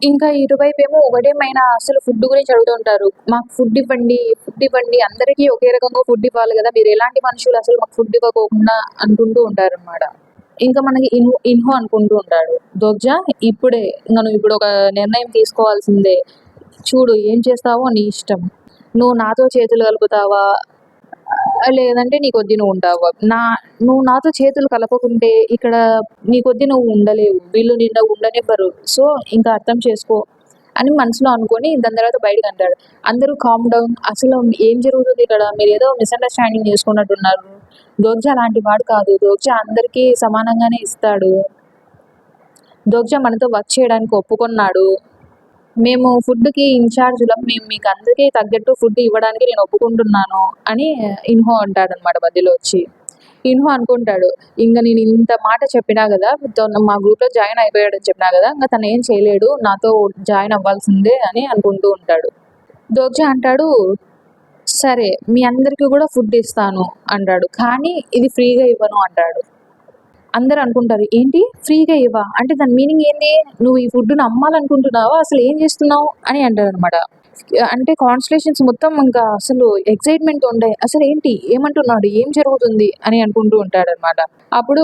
ఇంకా ఇటువైపు ఏమో ఒకటేమైనా అసలు ఫుడ్ గురించి అడుగుతుంటారు, మాకు ఫుడ్ ఇవ్వండి, ఫుడ్ ఇవ్వండి, అందరికీ ఒకే రకంగా ఫుడ్ ఇవ్వాలి కదా, మీరు ఎలాంటి మనుషులు అసలు మాకు ఫుడ్ ఇవ్వకోకుండా అనుకుంటూ ఉంటారు అనమాట. ఇంకా మనకి ఇన్హో అనుకుంటూ ఉంటాడు, దోగ్జా ఇప్పుడే ఇంకా నువ్వు ఇప్పుడు ఒక నిర్ణయం తీసుకోవాల్సిందే, చూడు ఏం చేస్తావో నీ ఇష్టం, నువ్వు నాతో చేతులు కలుపుతావా లేదంటే నీ కొద్ది నువ్వు ఉంటావా? నువ్వు నాతో చేతులు కలపకుంటే ఇక్కడ నీ కొద్ది నువ్వు ఉండలేవు, వీళ్ళు నిన్న ఉండనివ్వరు, సో ఇంకా అర్థం చేసుకో అని మనసులో అనుకొని దాని తర్వాత బయటకు అంటాడు. అందరూ కామ్ డౌన్, అసలు ఏం జరుగుతుంది ఇక్కడ, మీరు ఏదో మిస్అండర్స్టాండింగ్ చేసుకున్నట్టున్నారు, దోగ్జా అలాంటి వాడు కాదు, దోగ్జా అందరికీ సమానంగానే ఇస్తాడు, దోగ్జా మనతో వర్క్ చేయడానికి ఒప్పుకున్నాడు, మేము ఫుడ్కి ఇన్ఛార్జ్లం, మేము మీకు అందరికీ తగ్గట్టు ఫుడ్ ఇవ్వడానికి నేను ఒప్పుకుంటున్నాను అని ఇన్హో అంటాడనమాట మధ్యలో వచ్చి. ఇన్హో అనుకుంటాడు, ఇంకా నేను ఇంత మాట చెప్పినా కదా, మా గ్రూప్లో జాయిన్ అయిపోయాడని చెప్పినా కదా, ఇంకా తను ఏం చేయలేడు, నాతో జాయిన్ అవ్వాల్సిందే అని అనుకుంటూ ఉంటాడు. దోగ్జా అంటాడు, సరే మీ అందరికీ కూడా ఫుడ్ ఇస్తాను అంటాడు, కానీ ఇది ఫ్రీగా ఇవ్వను అంటాడు. అందరూ అనుకుంటారు, ఏంటి ఫ్రీగా ఇవ్వా అంటే దాని మీనింగ్ ఏంటి, నువ్వు ఈ ఫుడ్ను అమ్మాలనుకుంటున్నావా, అసలు ఏం చేస్తున్నావు అని అంటారు అనమాట. అంటే కాన్స్టలేషన్స్ మొత్తం ఇంకా అసలు ఎక్సైట్మెంట్ ఉండే, అసలు ఏంటి ఏమంటున్నాడు, ఏం జరుగుతుంది అని అనుకుంటూ ఉంటాడు అనమాట. అప్పుడు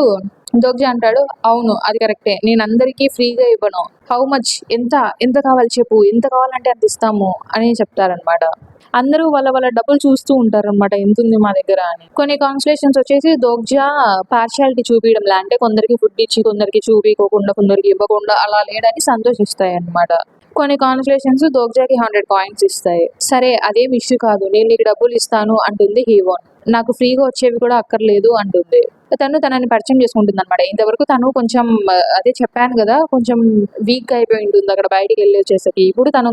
దోగ్జా అంటాడు, అవును అది కరెక్టే, నేను అందరికీ ఫ్రీగా ఇవ్వను, హౌ మచ్, ఎంత కావాలి చెప్పు, ఎంత కావాలంటే అంత ఇస్తాము అని చెప్తారనమాట. అందరూ వాళ్ళ డబ్బులు చూస్తూ ఉంటారు అనమాట, ఎంత ఉంది మా దగ్గర అని. కొన్ని కాన్స్టలేషన్స్ వచ్చేసి దోగ్జా పార్షియాలిటీ చూపించడంలా, అంటే కొందరికి ఫుడ్ ఇచ్చి కొందరికి చూపించకుండా కొందరికి ఇవ్వకుండా అలా లేడని సంతోషిస్తాయి అనమాట. కొన్ని కాన్స్టలేషన్స్ దోగ్జాకి 100 కాయిన్స్ ఇస్తాయి. సరే అదేం ఇష్యూ కాదు, నేను నీకు డబ్బులు ఇస్తాను అంటుంది హీవోన్, నాకు ఫ్రీగా వచ్చేవి కూడా అక్కర్లేదు అంటుంది. తనని పరిచయం చేసుకుంటుంది అనమాట. ఇంతవరకు తను కొంచెం అదే చెప్పాను కదా, కొంచెం వీక్ అయిపోయి ఉంటుంది అక్కడ బయటికి వెళ్ళి వచ్చేసరికి, ఇప్పుడు తను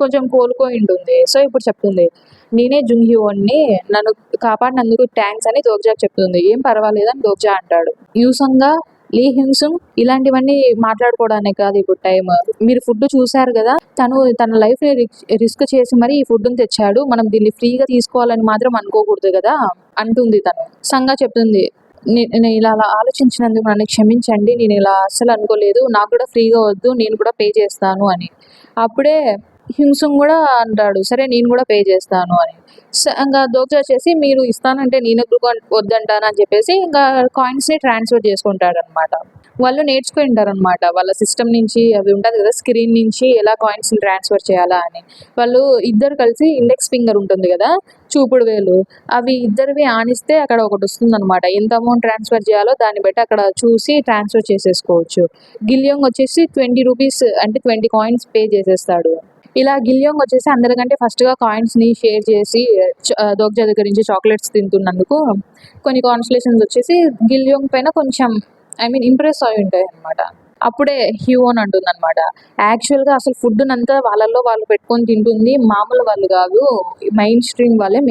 కొంచెం కోలుకోయి ఉంటుంది. సో ఇప్పుడు చెప్తుంది, నేనే జుంగ్ హ్యూన్ని, నన్ను కాపాడినందుకు థ్యాంక్స్ అని దోగ్జాకి చెప్తుంది. ఏం పర్వాలేదని దోగ్జా అంటాడు. యూసంగా, లీ హ్యూన్సుంగ్ ఇలాంటివన్నీ మాట్లాడుకోవడానికి కాదు ఇప్పుడు టైం, మీరు ఫుడ్ చూశారు కదా, తన లైఫ్ని రిస్క్ చేసి మరి ఈ ఫుడ్ని తెచ్చాడు, మనం దీన్ని ఫ్రీగా తీసుకోవాలని మాత్రం అనుకోకూడదు కదా అంటుంది తను. సంగా చెప్తుంది, నేను ఇలా ఆలోచించినందుకు నన్ను క్షమించండి, నేను ఇలా అస్సలు అనుకోలేదు, నాకు కూడా ఫ్రీగా వద్దు, నేను కూడా పే చేస్తాను అని. అప్పుడే హ్యూన్సుంగ్ కూడా అంటాడు, సరే నేను కూడా పే చేస్తాను అని. ఇంకా దోగ్జా వచ్చేసి, మీరు ఇస్తానంటే నేను వద్దంటాను అని చెప్పేసి ఇంకా కాయిన్స్ని ట్రాన్స్ఫర్ చేసుకుంటాడు అనమాట. వాళ్ళు నేర్చుకొని ఉంటారనమాట. వాళ్ళ సిస్టమ్ నుంచి అది ఉంటది కదా! స్క్రీన్ నుంచి ఎలా కాయిన్స్‌ని ట్రాన్స్‌ఫర్ చేయాలా అని. వాళ్ళు ఇద్దరు కలిసి ఇండెక్స్ ఫింగర్ ఉంటుంది గదా! చూపుడు వేలు. అవి ఇద్దరివి ఆనిస్తే అక్కడ ఒకటొస్తుందనమాట. ఎంత అమౌంట్ ట్రాన్స్‌ఫర్ చేయాలో దాన్ని బట్టి అక్కడ చూసి ట్రాన్స్‌ఫర్ చేసేసుకోవచ్చు. గిలియాంగ్ వచ్చేసి ₹20 అంటే 20 కాయిన్స్ పే చేసేస్తాడు. ఇలా గిలియాంగ్ వచ్చేసి అందరికంటే ఫస్ట్‌గా కాయిన్స్‌ని షేర్ చేసి దోగ్జా దగ్గర నుంచి చాక్లెట్స్ తింటున్నందుకు కొన్ని కాన్స్టలేషన్స్ వచ్చేసి గిలియాంగ్ పైన కొంచెం ఇంప్రెస్ అయి ఉంటాయన్నమాట. అప్పుడే హ్యూన్ అంటుందన్నమాట. యాక్చువల్‌గా అసలు ఫుడ్‌నంతా వాళ్ళలో వాళ్ళు పెట్టుకొని తింటుంది మామూలు వాళ్ళు గాదు. మెయిన్ స్ట్రీమ్ వాళ్ళే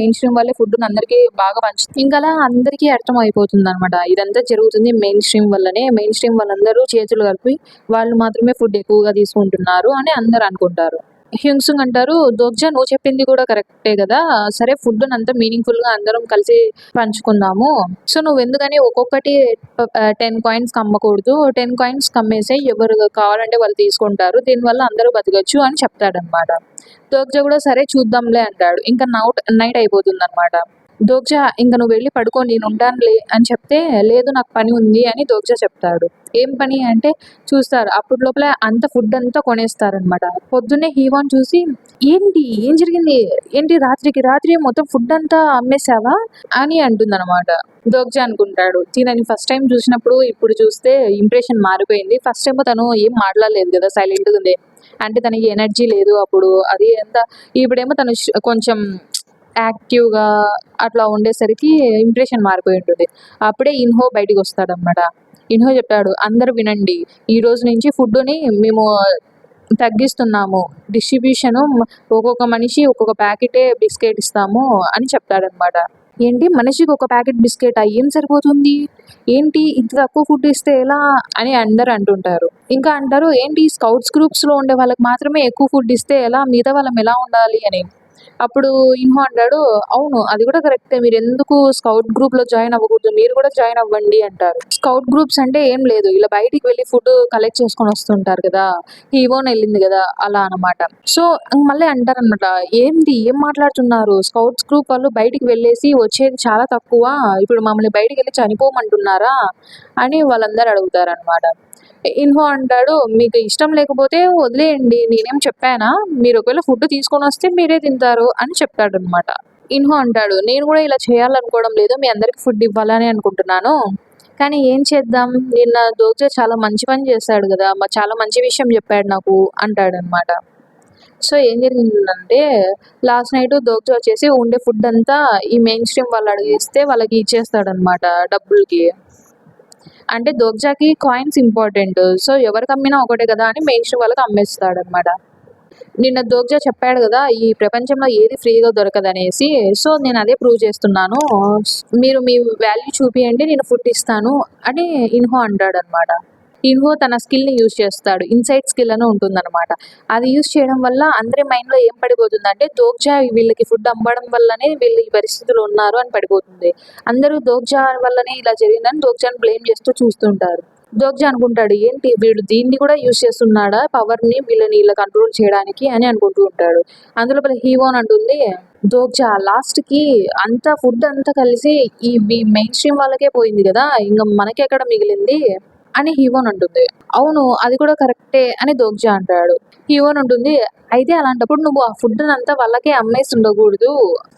ఫుడ్‌ని అందరికీ బాగా ఇంకలా అందరికీ అర్థమైపోతుందన్నమాట. ఇదంతా జరుగుతుంది మెయిన్ స్ట్రీమ్ వల్లనే. మెయిన్ స్ట్రీమ్ వాళ్ళందరూ చేతులు కలిపి వాళ్ళు మాత్రమే ఫుడ్ ఎక్కువగా తీసుకుంటున్నారు అని అందరూ అనుకుంటారు. హ్యూన్సుంగ్ అంటారు, "దోగ్జా నువ్వు చెప్పింది కూడా కరెక్టే గదా! సరే ఫుడ్‌నంతా మీనింగ్‌ఫుల్‌గా అందరం కలిసి పంచుకుందాము. సో, నువ్వెందుకని ఒక్కొక్కటి 10 కాయిన్స్‌కి అమ్మకూడదు. 10 కాయిన్స్‌కి అమ్మేసేయి. ఎవరు కావాలంటే వాళ్ళు తీసుకుంటారు. దీనివల్ల అందరూ బతకచ్చు" అని చెప్తాడనమాట. దోగ్జా కూడా సరే చూద్దాంలే అంటాడు. ఇంకా నైట్ అయిపోతుందనమాట. దోగ్జా ఇంక నువ్వు వెళ్లి పడుకో నేనుంటానులే అని చెప్తే, లేదు నాకు పని ఉంది అని దోగ్జా చెప్తాడు. ఏం పని అంటే చూస్తారు. అప్పటి లోపల అంత ఫుడ్ అంతా కొనేస్తారనమాట. పొద్దున్నే హీవాన్ చూసి, ఏంటి ఏం జరిగింది? ఏంటి రాత్రి మొత్తం ఫుడ్ అంతా అమ్మేసావా? అని అంటుందనమాట. దోగ్జా అనుకుంటాడు. తినని ఫస్ట్ టైమ్ చూసినప్పుడు ఇప్పుడు చూస్తే ఇంప్రెషన్ మారిపోయింది. ఫస్ట్ టైమ్ తను ఏం మాట్లాడలేదు కదా! సైలెంట్‌గా ఉంది. అంటే తనకి ఎనర్జీ లేదు అప్పుడు. అది ఎంత ఇప్పుడేమో తను కొంచెం యాక్టివ్‌గా అట్లా ఉండేసరికి ఇంప్రెషన్ మారిపోయి ఉంటుంది. అప్పుడే ఇన్హో బయటికొస్తాడనమాట. ఇన్హో చెప్పాడు, "అందరూ వినండి. ఈ రోజు నుంచి ఫుడ్‌ని మేము తగ్గిస్తున్నాము. డిస్ట్రిబ్యూషను ఒక్కొక్క మనిషి ఒక్కొక్క ప్యాకెటే బిస్కెట్ ఇస్తాము" అని చెప్తాడనమాట. ఏంటి మనిషికి ఒక ప్యాకెట్ బిస్కెటా? ఏం సరిపోతుంది? ఏంటి ఇంత తక్కువ ఫుడ్ ఇస్తే ఎలా? అని అందరూ అంటుంటారు. ఇంకా అంటారు, ఏంటి స్కౌట్స్ గ్రూప్స్‌లో ఉండే వాళ్ళకి మాత్రమే ఎక్కువ ఫుడ్ ఇస్తే ఎలా? మిగతా వాళ్ళం ఎలా ఉండాలి అని. అప్పుడు ఇన్హో అంటాడు, "అవును అది కూడా కరెక్టే. మీరెందుకు స్కౌట్ గ్రూప్‌లో జాయిన్ అవ్వకూడదు? మీరు కూడా జాయిన్ అవ్వండి" అంటారు. స్కౌట్ గ్రూప్స్ అంటే ఏం లేదు. ఇలా బయటికి వెళ్లి ఫుడ్ కలెక్ట్ చేసుకొని వస్తుంటారు కదా! హీవోన్ ఎళ్ళింది కదా! అలా అన్నమాట. సో, మళ్ళీ అంటారన్నమాట, ఏం మాట్లాడుతున్నారు? స్కౌట్స్ గ్రూప్ వాళ్ళు బయటికి వెళ్ళేసి వచ్చేది చాలా తక్కువ. ఇప్పుడు మమ్మల్ని బయటికెళ్ళి చనిపోమంటున్నారా? అని వాళ్ళందరూ అడుగుతారన్నమాట. ఇన్హో అంటాడు, "మీకు ఇష్టం లేకపోతే వదిలేయండి. నేనేం చెప్పానా? మీరు ఒకవేళ ఫుడ్ తీసుకొనొస్తే మీరే తింటారు" అని చెప్తాడనమాట. ఇన్హో అంటాడు, "నేను కూడా ఇలా చేయాలనుకోవడం లేదు. మీ అందరికి ఫుడ్ ఇవ్వాలనే అనుకుంటున్నాను. కానీ ఏం చేద్దాం? నిన్న దోగ్జా చాలా మంచి పని చేశాడు గదా! చాలా మంచి విషయం చెప్పాడు నాకు" అంటాడనమాట. సో, ఏం జరిగిందంటే లాస్ట్ నైట్ దోగ్జా వచ్చేసి ఉండే ఫుడ్ అంతా ఈ మెయిన్ స్ట్రీమ్ వాళ్ళు అడిగిస్తే వాళ్ళకి ఇచ్చేస్తాడనమాట డబ్బులకి. అంటే దోగ్జాకి కాయిన్స్ ఇంపార్టెంట్. సో, ఎవరికమ్మినా ఒకటే కదా అని మెయిన్ స్ట్రీమ్ వాళ్ళకి అమ్మేస్తాడనమాట. నిన్న దోగ్జా చెప్పాడు గదా! ఈ ప్రపంచంలో ఏది ఫ్రీగా దొరకదనేసి. సో, నేనదే ప్రూవ్ చేస్తున్నాను. మీరు మీ వాల్యూ చూపియండి నేను ఫుడ్ ఇస్తాను అని ఇన్హో అంటాడనమాట. ఇన్హో తన స్కిల్‌ని యూజ్ చేస్తాడు. ఇన్‌సైట్ స్కిల్ అని ఉంటుందనమాట. అది యూజ్ చేయడం వల్ల అందరి మైండ్‌లో ఏం పడిపోతుందంటే దోగ్జా వీళ్ళకి ఫుడ్ అమ్మడం వల్లనే వీళ్ళు ఈ పరిస్థితిలో ఉన్నారు అని పడిపోతుంది. అందరూ దోగ్జా వల్లనే ఇలా జరిగిందని దోగ్జాని బ్లేమ్ చేస్తూ చూస్తుంటారు. దోగ్జా అనుకుంటాడు, ఏంటి వీడు దీన్ని కూడా యూజ్ చేస్తున్నాడా పవర్‌ని వీళ్ళని ఇలా కంట్రోల్ చేయడానికి అని అనుకుంటూ ఉంటాడు. అందులోపల హీవోన్ అంటుంది, దోగ్జా లాస్ట్‌కి అంతా ఫుడ్ అంతా కలిసి ఈ మెయిన్ స్ట్రీమ్ వాళ్ళకే పోయింది గదా! ఇంగ మనకెక్కడ మిగిలింది అని హీవోన్ అంటుంది. అవును అది కూడా కరెక్టే అని దోగ్జా అంటాడు. హీవోన్ అంటుంది, అయితే అలాంటప్పుడు నువ్వు ఆ ఫుడ్‌నంతా వాళ్ళకే అమ్మేసి ఉండకూడదు.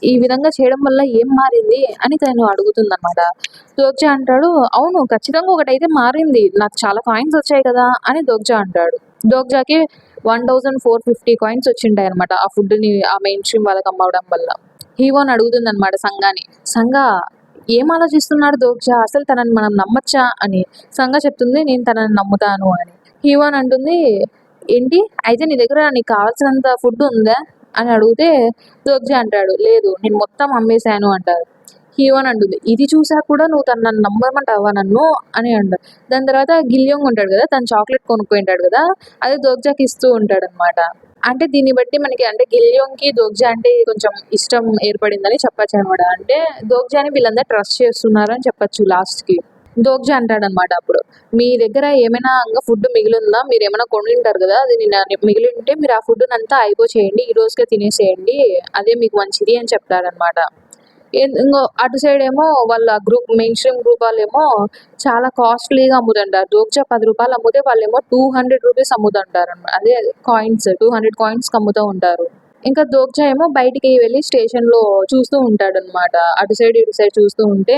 ఈ విధంగా చేయడం వల్ల ఏం మారింది అని తను అడుగుతుందనమాట. దోగ్జా అంటాడు, అవును ఖచ్చితంగా ఒకటైతే మారింది. నాకు చాలా కాయిన్స్ వచ్చాయి కదా! అని దోగ్జా అంటాడు. దోగ్జాకి 1450 కాయిన్స్ వచ్చింటాయనమాట. ఆ ఫుడ్‌ని ఆ మెయిన్ స్ట్రీమ్ వాళ్ళకి అమ్మడం వల్ల. హీవోన్ అడుగుతుందనమాట సంగాని. సంగా ఏం ఆలోచిస్తున్నాడు దోగ్జా? అసలు తనని మనం నమ్మొచ్చా అని. సంగా చెప్తుంది, నేను తనని నమ్ముతాను అని. హీవోన్ అంటుంది, ఏంటి? అయితే నీ దగ్గర నీకు కావాల్సినంత ఫుడ్ ఉందా? అని అడిగితే దోగ్జా అంటాడు, లేదు నేను మొత్తం అమ్మేసాను అంటారు. హీరోయిన్ అంటుంది, ఇది చూసాక కూడా నువ్వు నన్ను నమ్మమంటావా నన్ను అని అంటాడు. దాని తర్వాత గిలియాంగ్ ఉంటాడు కదా, తను చాక్లెట్ కొనుక్కుంటాడు కదా, అది దోగ్జాకి ఇస్తూ ఉంటాడనమాట. అంటే దీన్ని బట్టి మనకి అంటే గిలియాంగ్‌కి దోగ్జా అంటే కొంచెం ఇష్టం ఏర్పడిందని చెప్పొచ్చు అనమాట. అంటే దోగ్జాని వీళ్ళందరూ ట్రస్ట్ చేస్తున్నారని చెప్పొచ్చు లాస్ట్‌కి. దోగ్జా అంటాడనమాట అప్పుడు, మీ దగ్గర ఏమైనా ఇంగా ఫుడ్ మిగిలుందా? మీరేమైనా కొనుంటారు కదా! అది నిన్న మిగిలుంటే మీరు ఆ ఫుడ్‌నంతా అయిపోచేయండి. ఈ రోజుకే తినేసేయండి. అదే మీకు మంచిది అని చెప్తాడనమాట. ఇంగో అటు సైడ్ ఏమో వాళ్ళ గ్రూప్ మెయిన్ స్ట్రీమ్ గ్రూప్ వాళ్ళేమో చాలా కాస్ట్లీగా అమ్ముతుంటారు. దోక్చా ₹10 అమ్మితే వాళ్ళేమో ₹200 అమ్ముతుంటారు అన్నమాట. అదే కాయిన్స్ 200 కాయిన్స్‌కి అమ్ముతూ ఉంటారు. ఇంకా దోక్చా ఏమో బయటికి వెళ్ళి స్టేషన్‌లో చూస్తూ ఉంటాడన్నమాట. అటు సైడ్, ఇటు సైడ్ చూస్తూ ఉంటే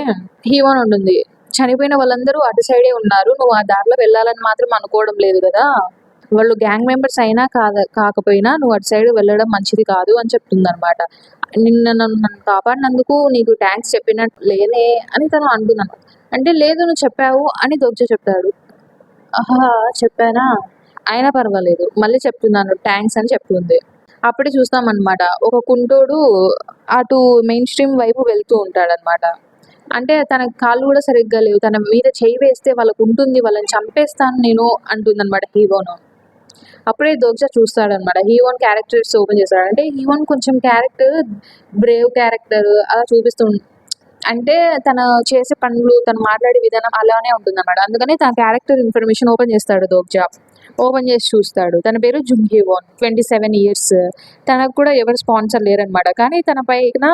హీరోయిన్ ఉంటుంది. చనిపోయిన వాళ్ళందరూ అటు సైడే ఉన్నారు. నువ్వు ఆ దారిలో వెళ్ళాలని మాత్రం అనుకోవడం లేదు గదా! వాళ్ళు గ్యాంగ్ మెంబర్స్ అయినా కాకపోయినా నువ్వు అటు సైడ్ వెళ్ళడం మంచిది కాదు అని చెప్తుందన్నమాట. నన్ను కాపాడినందుకు నీకు థాంక్స్ చెప్పినట్టు లేనే అని తను అంటుందన్నమాట. అంటే లేదు నువ్వు చెప్పావు అని దోక్చా చెప్తాడు. ఆహా! చెప్పానా? అయినా పర్వాలేదు. మళ్ళీ చెప్తున్నాను థాంక్స్ అని చెప్తుంది. అప్పుడే చూస్తామన్నమాట. ఒక కుంటోడు అటు మెయిన్ స్ట్రీమ్ వైపు వెళ్తూ ఉంటాడన్నమాట. అంటే తన కాళ్ళు గూడా సరిగ్గా లేవు. తన మీద చెయ్యి వేస్తే వాళ్ళకుంటుంది. వాళ్ళని చంపేస్తాను నేను అంటుందన్నమాట హీరోను. అప్పుడే దోక్చా చూస్తాడన్నమాట. హీరోన్ క్యారెక్టర్స్ ఓపెన్ చేస్తాడు. అంటే హీరోన్ కొంచెం క్యారెక్టర్ బ్రేవ్ క్యారెక్టర్ అలా అంటే తను చేసే పనులు, తను మాట్లాడే విధానం అలానే ఉంటుందన్నమాట. అందుకని తన క్యారెక్టర్ ఇన్ఫర్మేషన్ ఓపెన్ చేస్తాడు దోక్చా. ఓపెన్ చేసి చూస్తాడు. తన పేరు జుంగ్ హీవోన్. 27 ఇయర్స్. తనకు కూడా ఎవరు స్పాన్సర్ లేరన్నమాట. కానీ తన పైన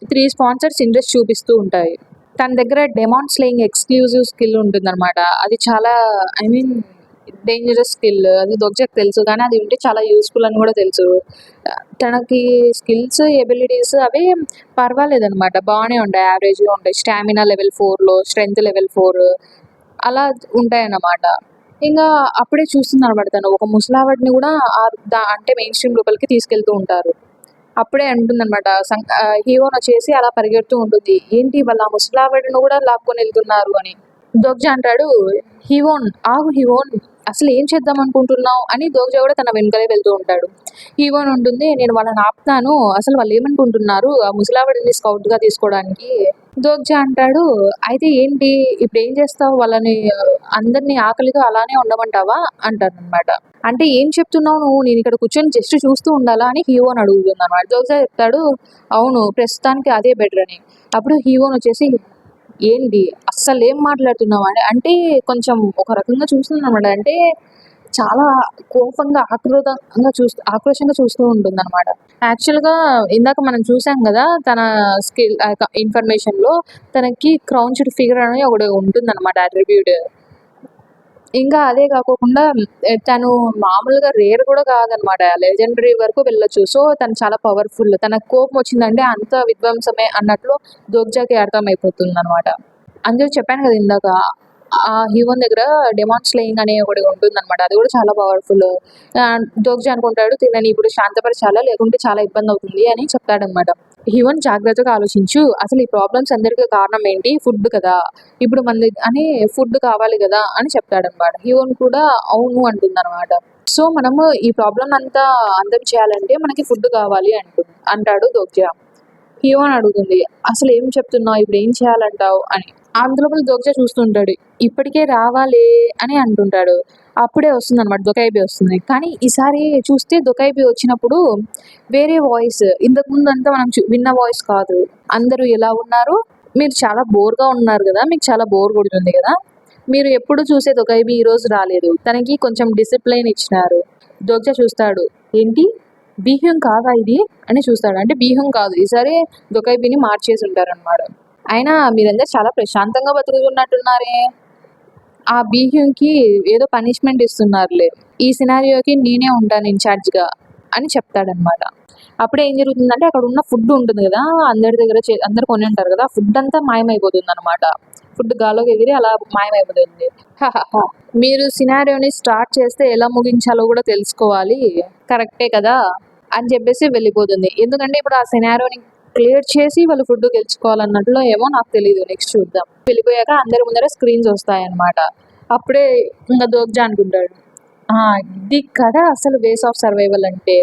3 స్పాన్సర్స్ ఇంట్రెస్ట్ చూపిస్తూ ఉంటాయి. తన దగ్గర డెమాన్ స్లేయింగ్ ఎక్స్‌క్లూజివ్ స్కిల్ ఉంటుందన్నమాట. అది చాలా ఐ మీన్ డేంజరస్ స్కిల్. అది దోక్చాకి తెలుసు. కానీ అది ఉంటే చాలా యూజ్‌ఫుల్ అని కూడా తెలుసు. తనకి స్కిల్స్, ఎబిలిటీస్ అవి పర్వాలేదన్నమాట. బానే ఉంటాయి. యావరేజ్‌గా ఉంటాయి. స్టామినా లెవెల్ 4లో, స్ట్రెంగ్త్ లెవెల్ 4 అలా ఉంటాయన్నమాట. ఇంగా అప్పుడే చూస్తుందన్నమాట తను. ఒక ముసలావిడని కూడా అంటే మెయిన్ స్ట్రీమ్ లోపలికి తీసుకెళ్తూ ఉంటారు. అప్పుడే అంటుందన్నమాట హీరోయిన్ వచ్చేసి అలా పరిగెడుతూ ఉంటుంది. ఏంటి వాళ్ళు ఆ ముసలావిడని కూడా లాక్కొని వెళ్తున్నారు అని. దోక్చా అంటాడు, హీరోన్ ఆగు హీరోన్ అసలు ఏం చేద్దాం అనుకుంటున్నావు అని. దోక్చా కూడా తన వెనకాలే వెళ్తూ ఉంటాడు. హీరోయిన్ ఉంటుంది, నేను వాళ్ళని ఆపుతాను. అసలు వాళ్ళు ఏమనుకుంటున్నారు ఆ ముసలావిడని స్కౌట్‌గా తీసుకోవడానికి. దోక్చా అంటాడు, అయితే ఏంటి ఇప్పుడు ఏం చేస్తావు? వాళ్ళని అందరిని ఆకలితో అలానే ఉండమంటావా అంటారనమాట. అంటే ఏం చెప్తున్నావు నువ్వు? నేను ఇక్కడ కూర్చొని జస్ట్ చూస్తూ ఉండాలా అని హీరోని అడుగుతుందన్నమాట. దోక్చా చెప్తాడు, అవును ప్రస్తుతానికి అదే బెటర్ అని. అప్పుడు హీరోన్ వచ్చేసి ఏంటి అస్సలేం మాట్లాడుతున్నావు అని. అంటే కొంచెం ఒక రకంగా చూస్తుందన్నమాట. అంటే చాలా కోపంగా, ఆక్రోషంగా చూస్తూ ఉంటుందన్నమాట. యాక్చువల్‌గా ఇందాక మనం చూసాం గదా! తన స్కిల్ ఇన్ఫర్మేషన్‌లో తనకి క్రౌన్చ్డ్ ఫిగర్ అని ఒకటి ఉంటుందన్నమాట అట్రిబ్యూట్. ఇంకా అదే కాకోకుండా తను మామూలుగా రేర్ కూడా కాదనమాట. లెజెండరీ వరకు వెళ్ళొచ్చు. సో, తను చాలా పవర్‌ఫుల్. తనకు కోపం వచ్చిందంటే అంత విధ్వంసమే అన్నట్లు దోక్చాకి అర్థమైపోతుందనమాట. అందుకే చెప్పాను కదా ఇందాక. ఆ హీరోయిన్ దగ్గర డెమాన్ స్లేయింగ్ అనే ఒకటి ఉంటుందనమాట. అది కూడా చాలా పవర్‌ఫుల్. దోక్చా అనుకుంటాడు తినని ఇప్పుడు శాంతపరచాలా లేకుంటే చాలా ఇబ్బంది అవుతుంది అని చెప్తాడనమాట. హీరోయిన్ జాగ్రత్తగా ఆలోచించు. అసలు ఈ ప్రాబ్లమ్స్ అందరికీ కారణం ఏంటి? ఫుడ్ కదా! ఇప్పుడు అని ఫుడ్ కావాలి కదా! అని చెప్తాడనమాట. హీరోయిన్ కూడా అవును అంటుందనమాట. సో, మనము ఈ ప్రాబ్లమ్ అంతా అందం చేయాలంటే మనకి ఫుడ్ కావాలి అంటాడు దోక్చా. హీరోయిన్ అడుగుతుంది, అసలు ఏం చెప్తున్నావు? ఇప్పుడు ఏం చేయాలంటావు అని. అంతలోపల దోక్చా చూస్తుంటాడు. ఇప్పటికే రావాలే అని అంటుంటాడు. అప్పుడే వస్తుందనమాట. దొకైబీ వస్తుంది. కానీ ఈసారి చూస్తే దొకైబీ వచ్చినప్పుడు వేరే వాయిస్. ఇంతకుముందంతా మనం విన్న వాయిస్ కాదు. అందరూ ఎలా ఉన్నారు? మీరు చాలా బోర్‌గా ఉన్నారు గదా! మీకు చాలా బోర్ కొడుతుంది గదా! మీరు ఎప్పుడు చూసే దొకైబీ ఈరోజు రాలేదు. తనకి కొంచెం డిసిప్లిన్ ఇచ్చినారు. దోక్చా చూస్తాడు. ఏంటి? బీహ్యూన్ కాదా ఇది? అని చూస్తాడు. అంటే బీహ్యూన్ కాదు. ఈసారి దొకైబీని మార్చేసి ఉంటారనమాట. అయినా మీరందరూ చాలా ప్రశాంతంగా బతుకుతున్నట్టున్నారే. ఆ బీహ్యూన్‌కి ఏదో పనిష్మెంట్ ఇస్తున్నారులే. ఈ సినారియోకి నేనే ఉంటాను ఇన్‌చార్జ్‌గా అని చెప్తాడనమాట. అప్పుడే ఏం జరుగుతుందంటే అక్కడ ఉన్న ఫుడ్ ఉంటుంది గదా! అందరి దగ్గర అందరూ కొని ఉంటారు గదా! ఆ ఫుడ్ అంతా మాయమైపోతుందనమాట. ఫుడ్ గాల్లోకి ఎగిరి అలా మాయమైపోతుంది. హాహాహా! మీరు సినారియోని స్టార్ట్ చేస్తే ఎలా ముగించాలో కూడా తెలుసుకోవాలి. కరెక్టే కదా! అని చెప్పేసి వెళ్ళిపోతుంది. ఎందుకంటే ఇప్పుడు ఆ సినారియోని క్లియర్ చేసి వాళ్ళు ఫుడ్ గెలుచుకోవాలన్నట్లో ఏమో నాకు తెలీదు. నెక్స్ట్ చూద్దాం. వెళ్ళిపోయాక అందరి ముందర స్క్రీన్స్ వస్తాయన్నమాట. అప్పుడే ఇంక దోక్చా అనుకుంటాడు. ఇది కదా అసలు వేస్ ఆఫ్ సర్వైవల్ అంటే.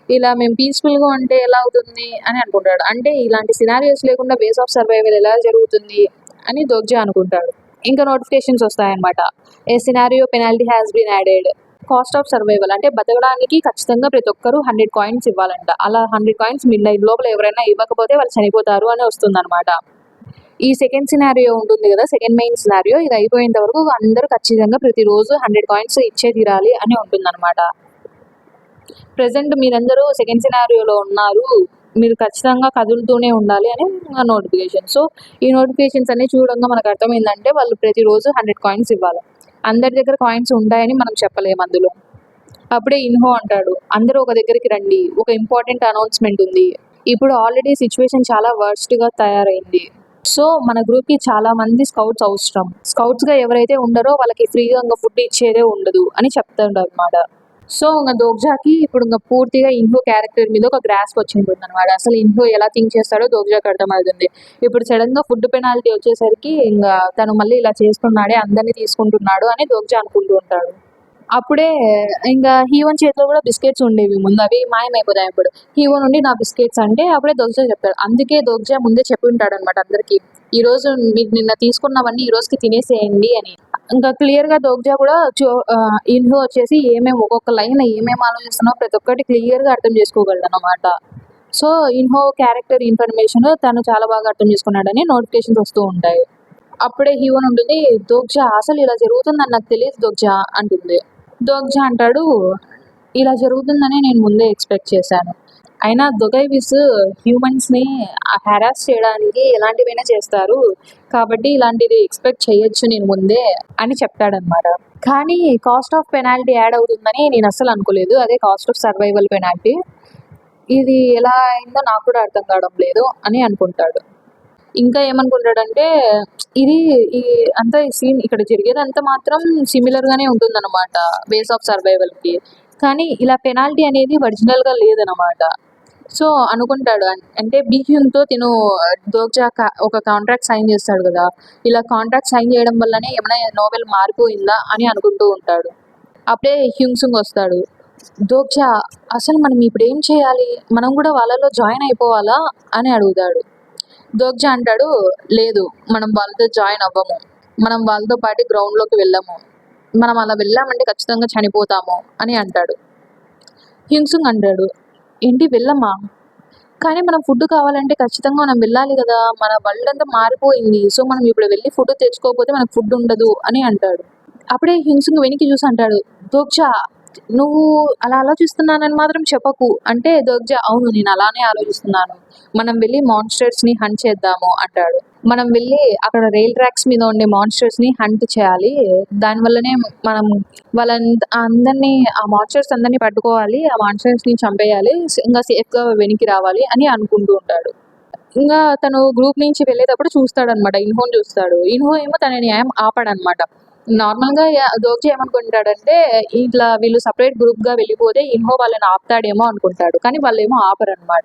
ఇలా మేము పీస్‌ఫుల్‌గా ఉంటే ఎలా అవుతుంది అని అనుకుంటాడు. అంటే ఇలాంటి సినారియోస్ లేకుండా వేస్ ఆఫ్ సర్వైవల్ ఎలా జరుగుతుంది అని దోక్చా అనుకుంటాడు. ఇంకా నోటిఫికేషన్స్ వస్తాయన్నమాట. A scenario penalty has been added. Cost of survival అంటే బతకడానికి ఖచ్చితంగా ప్రతి ఒక్కరు 100 కాయిన్స్ ఇవ్వాలంట. అలా 100 కాయిన్స్ మిడ్‌నైట్ లోపల ఎవరైనా ఇవ్వకపోతే వాళ్ళు చనిపోతారు అని వస్తుందన్నమాట. ఈ సెకండ్ సినారియో ఉంటుంది కదా! సెకండ్ మెయిన్ సినారియో ఇది అయిపోయేంత వరకు అందరూ ఖచ్చితంగా ప్రతిరోజు 100 కాయిన్స్ ఇచ్చే తీరాలి అని ఉంటుందన్నమాట. ప్రెజెంట్ మీరందరూ సెకండ్ సినారియోలో ఉన్నారు. మీరు ఖచ్చితంగా కదులుతూనే ఉండాలి అని నోటిఫికేషన్. సో ఈ నోటిఫికేషన్స్ అన్ని చూడంగా మనకు అర్థమైందంటే వాళ్ళు ప్రతిరోజు 100 కాయిన్స్ ఇవ్వాలి. అందరి దగ్గర కాయిన్స్ ఉంటాయని మనం చెప్పలేము అందులో. అప్పుడే ఇన్హో అంటాడు, అందరూ ఒక దగ్గరికి రండి, ఒక ఇంపార్టెంట్ అనౌన్స్మెంట్ ఉంది. ఇప్పుడు ఆల్రెడీ సిచ్యువేషన్ చాలా వర్స్ట్గా తయారైంది. సో మన గ్రూప్కి చాలా మంది స్కౌట్స్ అవసరం. స్కౌట్స్గా ఎవరైతే ఉండరో వాళ్ళకి ఫ్రీగా ఇంకా ఫుడ్ ఇచ్చేదే ఉండదు అని చెప్తాడు అనమాట. సో ఇంకా దోగ్జాకి ఇప్పుడు ఇంకా పూర్తిగా ఇన్హో క్యారెక్టర్ మీద ఒక గ్రాస్ప్ వచ్చింటుంది అనమాట. అసలు ఇన్హో ఎలా థింక్ చేస్తాడో దోగ్జాకి అర్థమవుతుంది. ఇప్పుడు సడన్ గా ఫుడ్ పెనాల్టీ వచ్చేసరికి ఇంకా తను మళ్ళీ ఇలా చేస్తున్నాడే, అందరినీ తీసుకుంటున్నాడు అని దోగ్జా అనుకుంటూ ఉంటాడు. అప్పుడే ఇంకా హీవన్ చేతిలో కూడా బిస్కెట్స్ ఉండేవి ముందు, అవి మాయమైపోతాయి. అప్పుడు హీవో నుండి నా బిస్కెట్స్ అంటే అప్పుడే దోగ్జా చెప్తాడు. అందుకే దోగ్జా ముందే చెప్పి ఉంటాడు అనమాట అందరికి, ఈ రోజు మీకు నిన్న తీసుకున్నవన్నీ ఈ రోజుకి తినేసేయండి అని. ఇంకా క్లియర్ గా దోగ్జా కూడా ఇన్హో వచ్చేసి ఏమేమి ఒక్కొక్క లైన్ ఏమేమి ఆలోచిస్తున్నావు ప్రతి ఒక్కటి క్లియర్ గా అర్థం చేసుకోగలడు అనమాట. సో ఇన్హో క్యారెక్టర్ ఇన్ఫర్మేషన్ తను చాలా బాగా అర్థం చేసుకున్నాడని నోటిఫికేషన్స్ వస్తూ ఉంటాయి. అప్పుడే హీవన్ ఉంటుంది, దోగ్జా అసలు ఇలా జరుగుతుందని నాకు తెలియదు దోగ్జా అంటుంది. దోగ్జా అంటాడు, ఇలా జరుగుతుందని నేను ముందే ఎక్స్పెక్ట్ చేశాను. అయినా దొగైవిస్ హ్యూమన్స్ని హెరాస్ చేయడానికి ఎలాంటివైనా చేస్తారు, కాబట్టి ఇలాంటిది ఎక్స్పెక్ట్ చేయొచ్చు నేను ముందే అని చెప్తాడనమాట. కానీ కాస్ట్ ఆఫ్ పెనాల్టీ యాడ్ అవుతుందని నేను అస్సలు అనుకోలేదు, అదే కాస్ట్ ఆఫ్ సర్వైవల్ పెనాల్టీ. ఇది ఎలా అయిందో నాకు కూడా అర్థం కావడం లేదు అని అనుకుంటాడు. ఇంకా ఏమనుకుంటాడంటే ఇది ఈ అంతా ఈ సీన్ ఇక్కడ జరిగేదంతా మాత్రం సిమిలర్గానే ఉంటుందన్నమాట వేస్ ఆఫ్ సర్వైవల్కి, కానీ ఇలా పెనాల్టీ అనేది ఒరిజినల్గా లేదనమాట. సో అనుకుంటాడు, అంటే బీహ్యూన్తో తిను దోగ్జా ఒక కాంట్రాక్ట్ సైన్ చేస్తాడు కదా, ఇలా కాంట్రాక్ట్ సైన్ చేయడం వల్లనే ఏమైనా నోవెల్ మారిపోయిందా అని అనుకుంటూ ఉంటాడు. అప్పుడే హ్యూంగ్సుంగ్ వస్తాడు. దోగ్జా అసలు మనం ఇప్పుడు ఏం చేయాలి, మనం కూడా వాళ్ళలో జాయిన్ అయిపోవాలా అని అడుగుతాడు. దోగ్జా అంటాడు, లేదు మనం వాళ్ళతో జాయిన్ అవ్వము, మనం వాళ్ళతో పాటు గ్రౌండ్లోకి వెళ్ళము, మనం అలా వెళ్ళామంటే ఖచ్చితంగా చనిపోతాము అని అంటాడు. హ్యూంగ్సుంగ్ అంటాడు, ఏంటి వెళ్ళమా, కానీ మనం ఫుడ్ కావాలంటే ఖచ్చితంగా మనం వెళ్ళాలి కదా, మన వరల్డ్ అంతా మారిపోయింది, సో మనం ఇప్పుడు వెళ్ళి ఫుడ్ తెచ్చుకోకపోతే మనకు ఫుడ్ ఉండదు అని అంటాడు. అప్పుడే హ్యూంగ్సుంగ్ వెనక్కి చూసి అంటాడు, దోగ్జా నువ్వు అలా ఆలోచిస్తున్నానని మాత్రం చెప్పకు అంటే దోగ్జా, అవును నేను అలానే ఆలోచిస్తున్నాను, మనం వెళ్ళి మాన్స్టర్స్ని హంట్ చేద్దాము అంటాడు. మనం వెళ్ళి అక్కడ రైల్ ట్రాక్స్ మీద ఉండే మాన్స్టర్స్ని హంట్ చేయాలి, దానివల్లనే మనం అందరినీ ఆ మాన్స్టర్స్ అందరినీ పట్టుకోవాలి, ఆ మాన్స్టర్స్ని చంపేయాలి, ఇంకా సేఫ్గా వెనక్కి రావాలి అని అనుకుంటూ ఉంటాడు. ఇంకా తను గ్రూప్ నుంచి వెళ్ళేటప్పుడు చూస్తాడు అనమాట, ఇన్హోని చూస్తాడు. ఇన్హో ఏమో తనని ఏం ఆపాడనమాట. నార్మల్గా దోగ్జా ఏమనుకుంటాడంటే ఇట్లా వీళ్ళు సపరేట్ గ్రూప్గా వెళ్ళిపోతే ఇన్హో వాళ్ళని ఆపుతాడేమో అనుకుంటాడు, కానీ వాళ్ళు ఏమో ఆపరనమాట.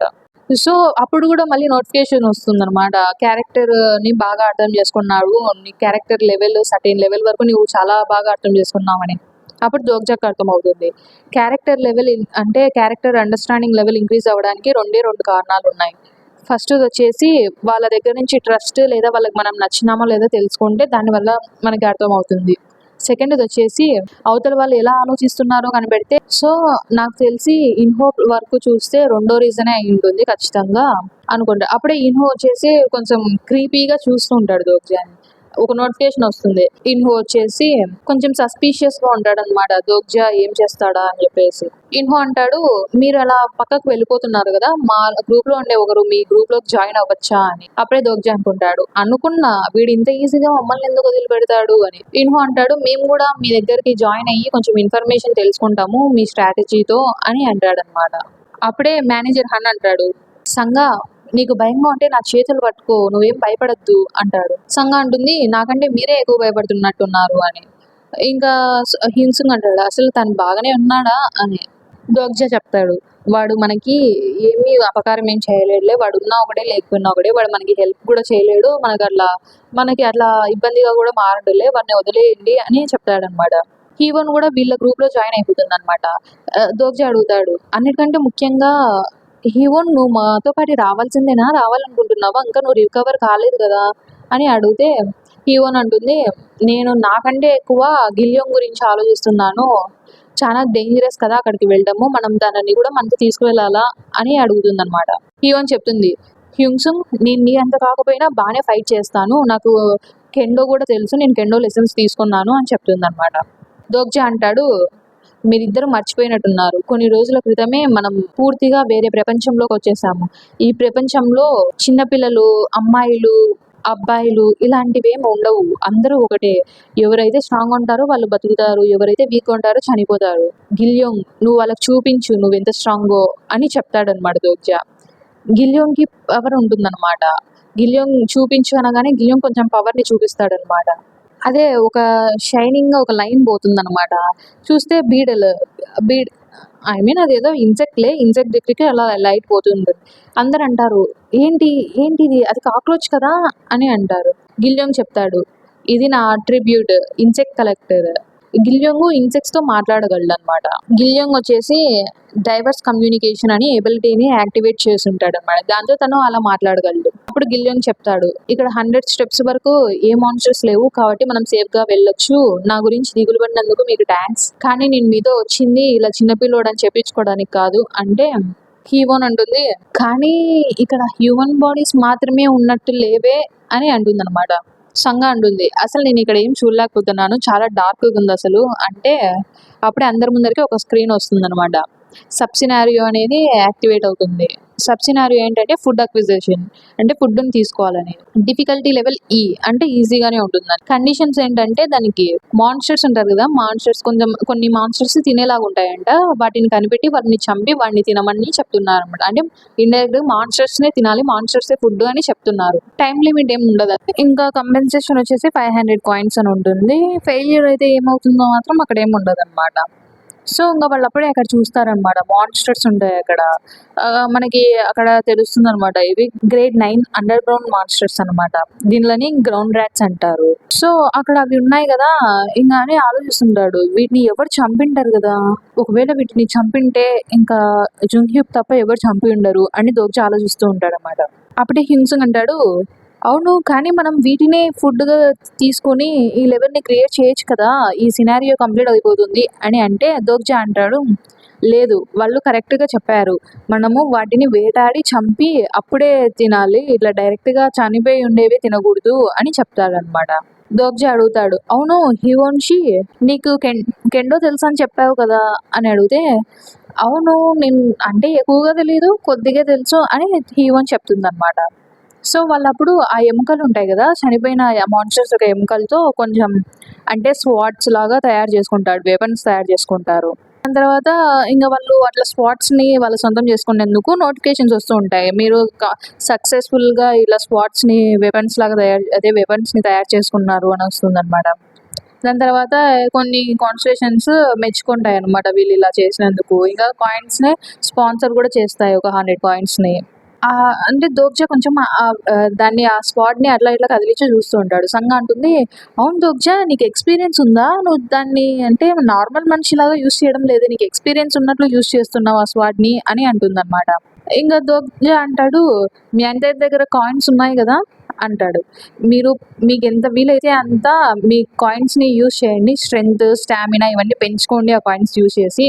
సో అప్పుడు కూడా మళ్ళీ నోటిఫికేషన్ వస్తుందన్నమాట, క్యారెక్టర్ని బాగా అర్థం చేసుకున్నాడు, నీ క్యారెక్టర్ లెవెల్ సర్టెన్ లెవెల్ వరకు నువ్వు చాలా బాగా అర్థం చేసుకున్నావని. అప్పుడు దోగ్జాకి అర్థమవుతుంది, క్యారెక్టర్ లెవెల్ అంటే క్యారెక్టర్ అండర్స్టాండింగ్ లెవెల్ ఇంక్రీజ్ అవ్వడానికి రెండు కారణాలు ఉన్నాయి. ఫస్ట్ వచ్చేసి వాళ్ళ దగ్గర నుంచి ట్రస్ట్ లేదా వాళ్ళకి మనం నచ్చినామో లేదో తెలుసుకుంటే దానివల్ల మనకి అర్థమవుతుంది. సెకండ్ వచ్చేసి అవతల వాళ్ళు ఎలా ఆలోచిస్తున్నారో కనిపెడితే. సో నాకు తెలిసి ఇన్హో వరకు చూస్తే రెండో రీజనే అయి ఉంటుంది ఖచ్చితంగా అనుకుంటా. అప్పుడే ఇన్హో వచ్చేసి కొంచెం క్రీపీగా చూస్తూ ఉంటాడు దోగ్జాని. ఒక నోటిఫికేషన్ వస్తుంది, ఇన్హో వచ్చేసి కొంచెం సస్పీషియస్గా ఉంటాడు అనమాట, దోగ్జా ఏం చేస్తాడా అని చెప్పేసి. ఇన్హో అంటాడు, మీరు అలా పక్కకు వెళ్ళిపోతున్నారు కదా, మా గ్రూప్లో ఉండే ఒకరు మీ గ్రూప్లోకి జాయిన్ అవ్వచ్చా అని. అప్పుడే దోగ్జా అనుకున్నా వీడు ఇంత ఈజీగా మమ్మల్ని ఎందుకు వదిలిపెడతాడు అని. ఇన్హో అంటాడు, మేము కూడా మీ దగ్గరికి జాయిన్ అయ్యి కొంచెం ఇన్ఫర్మేషన్ తెలుసుకుంటాము మీ స్ట్రాటజీతో అని అంటాడు అనమాట. అప్పుడే మేనేజర్ హన్ అంటాడు, సంగా నీకు భయంగా ఉంటే నా చేతులు పట్టుకో, నువ్వేం భయపడద్దు అంటాడు. సంగా అంటుంది, నాకంటే మీరే ఎక్కువ భయపడుతున్నట్టున్నారు అని. ఇంకా హ్యూంగ్సుంగ్ అంటాడు, అసలు తను బాగానే ఉన్నాడా అని. దోగ్జా చెప్తాడు, వాడు మనకి ఏమీ అపకారం ఏం చేయలేడులే, వాడు ఉన్నా ఒకటే లేకపోయినా ఒకటే, వాడు మనకి హెల్ప్ కూడా చేయలేడు, మనకి అట్లా ఇబ్బందిగా కూడా మారడులే, వాడిని వదిలేయండి అని చెప్తాడనమాట. హీవోన్ కూడా వీళ్ళ గ్రూప్లో జాయిన్ అయిపోతుంది అనమాట. దోగ్జా అడుగుతాడు, అన్నిటికంటే ముఖ్యంగా హీవోన్ నువ్వు మాతో పాటు రావాల్సిందేనా, రావాలనుకుంటున్నావా, ఇంకా నువ్వు రికవర్ కాలేదు కదా అని అడిగితే హీవోన్ అంటుంది, నేను నాకంటే ఎక్కువ గిలియోంగ్ గురించి ఆలోచిస్తున్నాను, చాలా డేంజరస్ కదా అక్కడికి వెళ్ళడము, మనం దానిని కూడా మనతో తీసుకువెళ్ళాలా అని అడుగుతుంది అనమాట. హీవోన్ చెప్తుంది, హ్యూంగ్సుంగ్ నేను నీ అంత కాకపోయినా బాగానే ఫైట్ చేస్తాను, నాకు కెండో కూడా తెలుసు, నేను కెండో లెసన్స్ తీసుకున్నాను అని చెప్తుంది అనమాట. దోగ్జా అంటాడు, మీరిద్దరు మర్చిపోయినట్టున్నారు. కొన్ని రోజుల క్రితమే మనం పూర్తిగా వేరే ప్రపంచంలోకి వచ్చేసాము. ఈ ప్రపంచంలో చిన్నపిల్లలు, అమ్మాయిలు, అబ్బాయిలు ఇలాంటివేమి ఉండవు. అందరూ ఒకటే. ఎవరైతే స్ట్రాంగ్ ఉంటారో వాళ్ళు బతుకుతారు. ఎవరైతే వీక్ ఉంటారో చనిపోతారు. గిల్యోంగ్, నువ్వు వాళ్ళకి చూపించు నువ్వెంత స్ట్రాంగో అని చెప్తాడనమాట దోగ్జా. గిల్యోంగ్‌కి పవర్ ఉంటుందనమాట. గిల్యోంగ్ చూపించు అనగానే గిల్యోంగ్ కొంచెం పవర్‌ని చూపిస్తాడనమాట. అదే ఒక షైనింగ్‌గా ఒక లైన్ పోతుందనమాట. చూస్తే బీడ్ ఐ మీన్ అదేదో ఇన్సెక్ట్ దగ్గరికి అలా లైట్ పోతుంది. అందరూ అంటారు, ఏంటిది? అది కాక్రోచ్ కదా అని అంటారు. గిల్యోంగ్ చెప్తాడు, ఇది నా అట్రిబ్యూట్ ఇన్సెక్ట్ కలెక్టర్. గిల్యోంగ్ ఇన్సెక్ట్స్‌తో మాట్లాడగలడనమాట. గిల్యోంగ్ వచ్చేసి డైవర్స్ కమ్యూనికేషన్ అని ఎబిలిటీని యాక్టివేట్ చేసి ఉంటాడనమాట. దాంతో తను అలా మాట్లాడగలడు. అప్పుడు గిల్యోంగ్ చెప్తాడు, ఇక్కడ 100 స్టెప్స్ వరకు ఏ మాన్స్టర్స్ లేవు కాబట్టి మనం సేఫ్‌గా వెళ్ళొచ్చు. నా గురించి దిగులు పడినందుకు మీకు థాంక్స్. కానీ నేను మీతో వచ్చింది ఇలా చిన్నపిల్లోడని చెప్పించుకోవడానికి కాదు అంటే హీవోన్ అంటుంది, కానీ ఇక్కడ హ్యూమన్ బాడీస్ మాత్రమే ఉన్నట్టు లేవే అని అంటుందనమాట. సంగా అంటుంది, అసలు నేను ఇక్కడ ఏం చూడలేకపోతున్నాను, చాలా డార్క్‌గా ఉంది అసలు అంటే అప్పుడే అందరి ముందరికి ఒక స్క్రీన్ వస్తుందనమాట. సబ్ సినారియో అనేది యాక్టివేట్ అవుతుంది. సబ్ సినారియో ఏంటంటే ఫుడ్ అక్విజిషన్ అంటే ఫుడ్‌ని తీసుకోవాలని. డిఫికల్టీ లెవెల్ ఈ అంటే ఈజీగానే ఉంటుందని. కండిషన్స్ ఏంటంటే దానికి మాన్స్టర్స్ ఉంటారు కదా, కొన్ని మాన్స్టర్స్ తినేలాగా ఉంటాయంట. వాటిని కనిపెట్టి వాటిని చంపి వాడిని తినమని చెప్తున్నారనమాట. అంటే ఇండైరెక్ట్‌గా మాన్స్టర్స్‌నే తినాలి, మాన్స్టర్సే ఫుడ్ అని చెప్తున్నారు. టైం లిమిట్ ఏమి ఉండదు. ఇంకా కంపెన్సేషన్ వచ్చేసి 500 కాయిన్స్ అని ఉంటుంది. ఫెయిల్యూర్ అయితే ఏమవుతుందో మాత్రం అక్కడ ఏమి ఉండదనమాట. సో ఇంకా వాళ్ళు అప్పుడే అక్కడ చూస్తారనమాట. మాన్స్టర్స్ ఉంటాయి అక్కడ. మనకి అక్కడ తెలుస్తుందనమాట. ఇవి గ్రేడ్ 9 అండర్ గ్రౌండ్ మాన్స్టర్స్ అనమాట. దీనిలని గ్రౌండ్ ర్యాట్స్ అంటారు. సో అక్కడ అవి ఉన్నాయి కదా, ఇంకా అని ఆలోచిస్తుంటాడు, వీటిని ఎవరు చంపింటారు కదా, ఒకవేళ వీటిని చంపింటే ఇంకా జుంగ్‌హ్యూక్ తప్ప ఎవరు చంపి ఉండరు అని దోగ్జా ఆలోచిస్తూ ఉంటాడనమాట. అప్పుడే హింగ్సుంగ్ అంటాడు, అవును, కానీ మనం వీటినే ఫుడ్‌గా తీసుకొని ఈ లెవెల్‌ని క్రియేట్ చేయొచ్చు కదా, ఈ సినారియో కంప్లీట్ అయిపోతుంది అని అంటే దోగ్జా అంటాడు, లేదు వాళ్ళు కరెక్ట్‌గా చెప్పారు. మనము వాటిని వేటాడి చంపి అప్పుడే తినాలి. ఇట్లా డైరెక్ట్‌గా చనిపోయి ఉండేవి తినకూడదు అని చెప్తాడనమాట. దోగ్జా అడుగుతాడు, అవును హివోన్షి, నీకు కెండో తెలుసు అని చెప్పావు కదా అని అడిగితే, అవును నేను అంటే ఎక్కువగా తెలీదు, కొద్దిగా తెలుసు అని హీవోన్ చెప్తుందనమాట. సో వాళ్ళప్పుడు ఆ ఎముకలు ఉంటాయి కదా, చనిపోయిన మాన్స్టర్స్ యొక్క ఎముకలతో కొంచెం అంటే స్వాట్స్ లాగా తయారు చేసుకుంటాడు, వెపన్స్ తయారు చేసుకుంటారు. దాని తర్వాత ఇంకా వాళ్ళు అట్లా స్వాట్స్ని వాళ్ళు సొంతం చేసుకునేందుకు నోటిఫికేషన్స్ వస్తూ ఉంటాయి. మీరు సక్సెస్ఫుల్గా ఇలా స్వాట్స్ని వెపన్స్ లాగా వెపన్స్ని తయారు చేసుకున్నారు అని వస్తుందన్నమాట. దాని తర్వాత కొన్ని కాన్స్టిట్యూషన్స్ మెచ్చుకుంటాయి అనమాట వీళ్ళు ఇలా చేసినందుకు. ఇంకా కాయిన్స్ని స్పాన్సర్ కూడా చేస్తాయి, ఒక 100 కాయిన్స్ని. అంటే దోగ్జా కొంచెం దాన్ని ఆ స్పాట్‌ని అట్లా ఇట్లా కదిలించి చూస్తూ ఉంటాడు. సంగా అంటుంది, అవును దోగ్జా, నీకు ఎక్స్‌పీరియన్స్ ఉందా? నువ్వు దాన్ని అంటే నార్మల్ మనిషిలాగా యూజ్ చేయడం లేదు. నీకు ఎక్స్‌పీరియన్స్ ఉన్నట్లు యూజ్ చేస్తున్నావు ఆ స్పాట్‌ని అని అంటుందన్నమాట. ఇంకా దోగ్జా అంటాడు, మీ అందరి దగ్గర కాయిన్స్ ఉన్నాయి కదా అంటాడు. మీకు ఎంత వీలైతే అంత మీ కాయిన్స్‌ని యూజ్ చేయండి. స్ట్రెంగ్త్, స్టామినా ఇవన్నీ పెంచుకోండి ఆ కాయిన్స్ యూజ్ చేసి.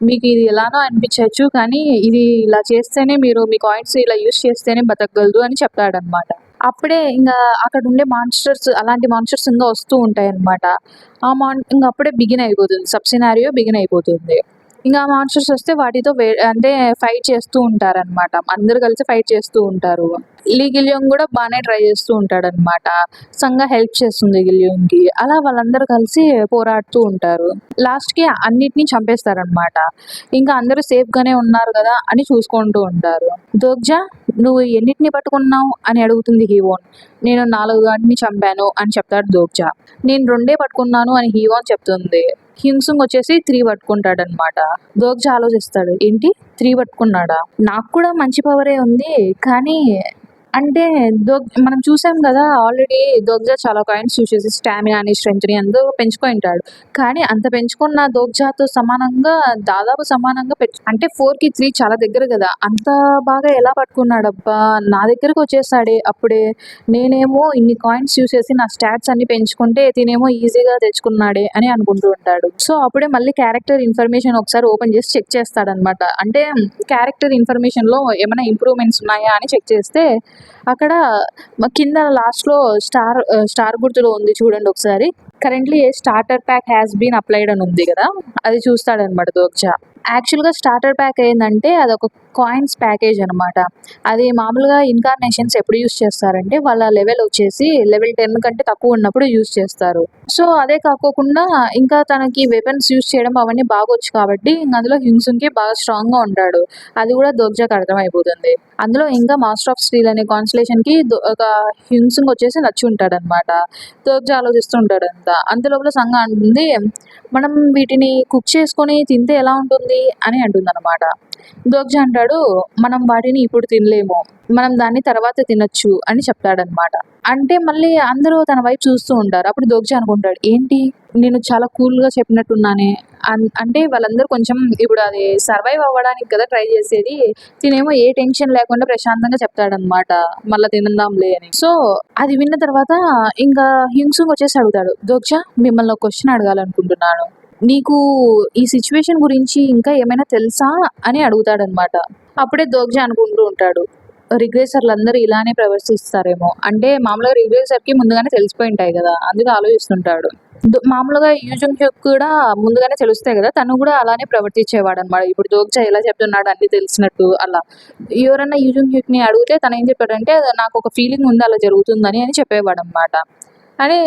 మీకు ఇది ఎలానో అనిపించవచ్చు, కానీ ఇది ఇలా చేస్తేనే మీరు మీ కాయిన్స్ ఇలా యూజ్ చేస్తేనే బతకగలదు అని చెప్తాడనమాట. అప్పుడే ఇంకా అక్కడ ఉండే అలాంటి మాన్స్టర్స్ ఇంకా వస్తూ ఉంటాయి అనమాట. ఇంకా అప్పుడే బిగిన్ అయిపోతుంది, సబ్ సినారియో బిగిన్ అయిపోతుంది. ఇంకా మాన్స్టర్స్ వస్తే వాటితో అంటే ఫైట్ చేస్తూ ఉంటారనమాట. అందరూ కలిసి ఫైట్ చేస్తూ ఉంటారు. గిల్యోంగ్ కూడా బాగానే ట్రై చేస్తూ ఉంటాడనమాట. సంగా హెల్ప్ చేస్తుంది గిల్యోంగ్‌కి. అలా వాళ్ళందరూ కలిసి పోరాడుతూ ఉంటారు. లాస్ట్‌కి అన్నిటిని చంపేస్తారనమాట. ఇంకా అందరూ సేఫ్‌గానే ఉన్నారు కదా అని చూసుకుంటూ ఉంటారు. దోగ్జా, నువ్వు ఎన్నిటిని పట్టుకున్నావు అని అడుగుతుంది హీవోన్. నేను 4 వాటిని చంపాను అని చెప్తాడు దోగ్జా. నేను 2 పట్టుకున్నాను అని హీవోన్ చెప్తుంది. హింగ్సుంగ్ వచ్చేసి 3 పట్టుకుంటాడనమాట. దోగ్జా ఆలోచిస్తాడు, ఏంటి 3 పట్టుకున్నాడా? నాకు కూడా మంచి పవరే ఉంది, కానీ అంటే మనం చూసాం కదా ఆల్రెడీ దోగ్జా చాలా కాయిన్స్ యూజ్ చేసి స్టామినాని, స్ట్రెంగ్త్‌ని అంతా పెంచుకుంటాడు. కానీ అంత పెంచుకున్న దోగ్జాతో దాదాపు సమానంగా అంటే 4కి 3 చాలా దగ్గర కదా, అంత బాగా ఎలా పట్టుకున్నాడబ్బా, నా దగ్గరకు వచ్చేసాడే అప్పుడే. నేనేమో ఇన్ని కాయిన్స్ యూజ్ చేసి నా స్టాట్స్ అన్ని పెంచుకుంటే తినేమో ఈజీగా తెచ్చుకున్నాడే అని అనుకుంటూ ఉంటాడు. సో అప్పుడే మళ్ళీ క్యారెక్టర్ ఇన్ఫర్మేషన్ ఒకసారి ఓపెన్ చేసి చెక్ చేస్తాడనమాట. అంటే క్యారెక్టర్ ఇన్ఫర్మేషన్‌లో ఏమైనా ఇంప్రూవ్‌మెంట్స్ ఉన్నాయా అని చెక్ చేస్తే అక్కడ కింద లాస్ట్‌లో స్టార్ గుర్తులో ఉంది చూడండి ఒకసారి. Currently starter pack has been applied అని ఉంది గదా! అది చూస్తాడనమాట దోగ్జా. యాక్చువల్‌గా స్టార్టర్ ప్యాక్ ఏందంటే అదొక కాయిన్స్ ప్యాకేజ్ అనమాట. అది మామూలుగా ఇన్‌కార్నేషన్స్ ఎప్పుడు యూజ్ చేస్తారంటే వాళ్ళ లెవెల్ వచ్చేసి లెవెల్ 10 కంటే తక్కువ ఉన్నప్పుడు యూజ్ చేస్తారు. సో, అదే కాకోకుండా ఇంకా తనకి వెపన్స్ యూజ్ చేయడం అవన్నీ బాగొచ్చు కాబట్టి ఇంక అందులో హింసుంకి బాగా స్ట్రాంగ్‌గా ఉంటాడు. అది కూడా దోగ్జాకి అర్థమైపోతుంది. అందులో ఇంకా మాస్టర్ ఆఫ్ స్టీల్ అనే కాన్స్టలేషన్‌కి ఒక హింసుంగ్ వచ్చేసి నచ్చి ఉంటాడనమాట. దోగ్జా ఆలోచిస్తూ ఉంటాడంతా. అంతలోపల సంగ అంటుంది, "మనం వీటిని కుక్ చేసుకొని తింటే ఎలా ఉంటుంది?" అని అంటుందనమాట. దోగ్జా అంటాడు, "మనం వాటిని ఇప్పుడు తినలేము. మనం దాన్ని తర్వాత తినొచ్చు" అని చెప్తాడనమాట. అంటే మళ్ళీ అందరూ తన వైపు చూస్తూ ఉంటారు. అప్పుడు దోగ్జా అనుకుంటాడు, "ఏంటి నేను చాలా కూల్‌గా చెప్పినట్టున్నానే." అంటే వాళ్ళందరూ కొంచెం ఇప్పుడు అది సర్వైవ్ అవ్వడానికి కదా ట్రై చేసేది. తినేమో ఏ టెన్షన్ లేకుండా ప్రశాంతంగా చెప్తాడనమాట. మళ్ళా తిందాంలే అని. సో, అది విన్న తర్వాత ఇంకా హింసూంగ్ వచ్చేసి అడుగుతాడు, "దోగ్జా మిమ్మల్ని ఒక క్వెషన్ అడగాలనుకుంటున్నాను. నీకు ఈ సిట్యుయేషన్ గురించి ఇంకా ఏమైనా తెలుసా?" అని అడుగుతాడనమాట. అప్పుడే దోగ్జా అనుకుంటూ ఉంటాడు, రిగ్రెసర్‌లందరూ ఇలానే ప్రవర్తిస్తారేమో. అంటే మామూలుగా రిగ్రెసర్‌కి ముందుగానే తెలిసిపోయి ఉంటాయి గదా! అందుకే ఆలోచిస్తుంటాడు. మామూలుగా యూజుంగ్ హ్యూక్ కూడా ముందుగానే తెలుస్తాయి గదా! తను గూడా అలానే ప్రవర్తించేవాడనమాట. ఇప్పుడు దోగ్జా ఎలా చెప్తున్నాడు అన్నీ తెలిసినట్టు అలా. ఎవరన్నా యూజుంగ్ హ్యూక్‌ని అడిగితే తనేం చెప్పాడంటే, "నాకొక ఫీలింగ్ ఉంది అలా జరుగుతుందని" అని చెప్పేవాడనమాట. అని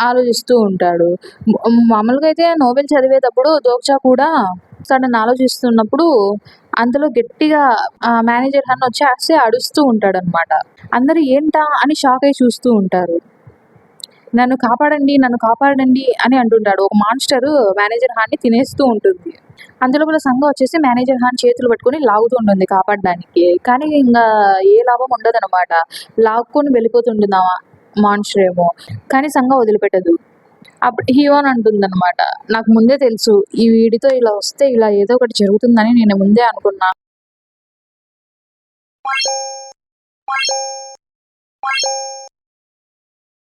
ఆలోచిస్తూ ఉంటాడు. మామూలుగా అయితే నోవెల్ చదివేటప్పుడు దోగ్జా కూడా తనని ఆలోచిస్తున్నప్పుడు అంతలో గట్టిగా మేనేజర్ హన్ వచ్చేసి అరుస్తూ ఉంటాడనమాట. అందరూ ఏంటా అని షాక్ అయ్యి చూస్తూ ఉంటారు. "నన్ను కాపాడండి, నన్ను కాపాడండి" అని అంటుంటాడు. ఒక మాన్‌స్టరు మేనేజర్ హాన్‌ని తినేస్తూ ఉంటుంది. అంతలోపల సంగ వచ్చేసి మేనేజర్ హాన్ చేతులు పట్టుకొని లాగుతూ ఉంటుంది కాపాడడానికి. కానీ ఇంగా ఏ లాభం ఉండదనమాట. లాక్కొని వెళ్ళిపోతుంటుంది మాన్‌స్టర్ ఏమో. కానీ సంగ వదిలిపెట్టదు. అప్పుడు హియోన్ అంటుందనమాట, "నాకు ముందే తెలుసు. ఈ వీడితో ఇలా వస్తే ఇలా ఏదో ఒకటి జరుగుతుందని నేను ముందే అనుకున్నా."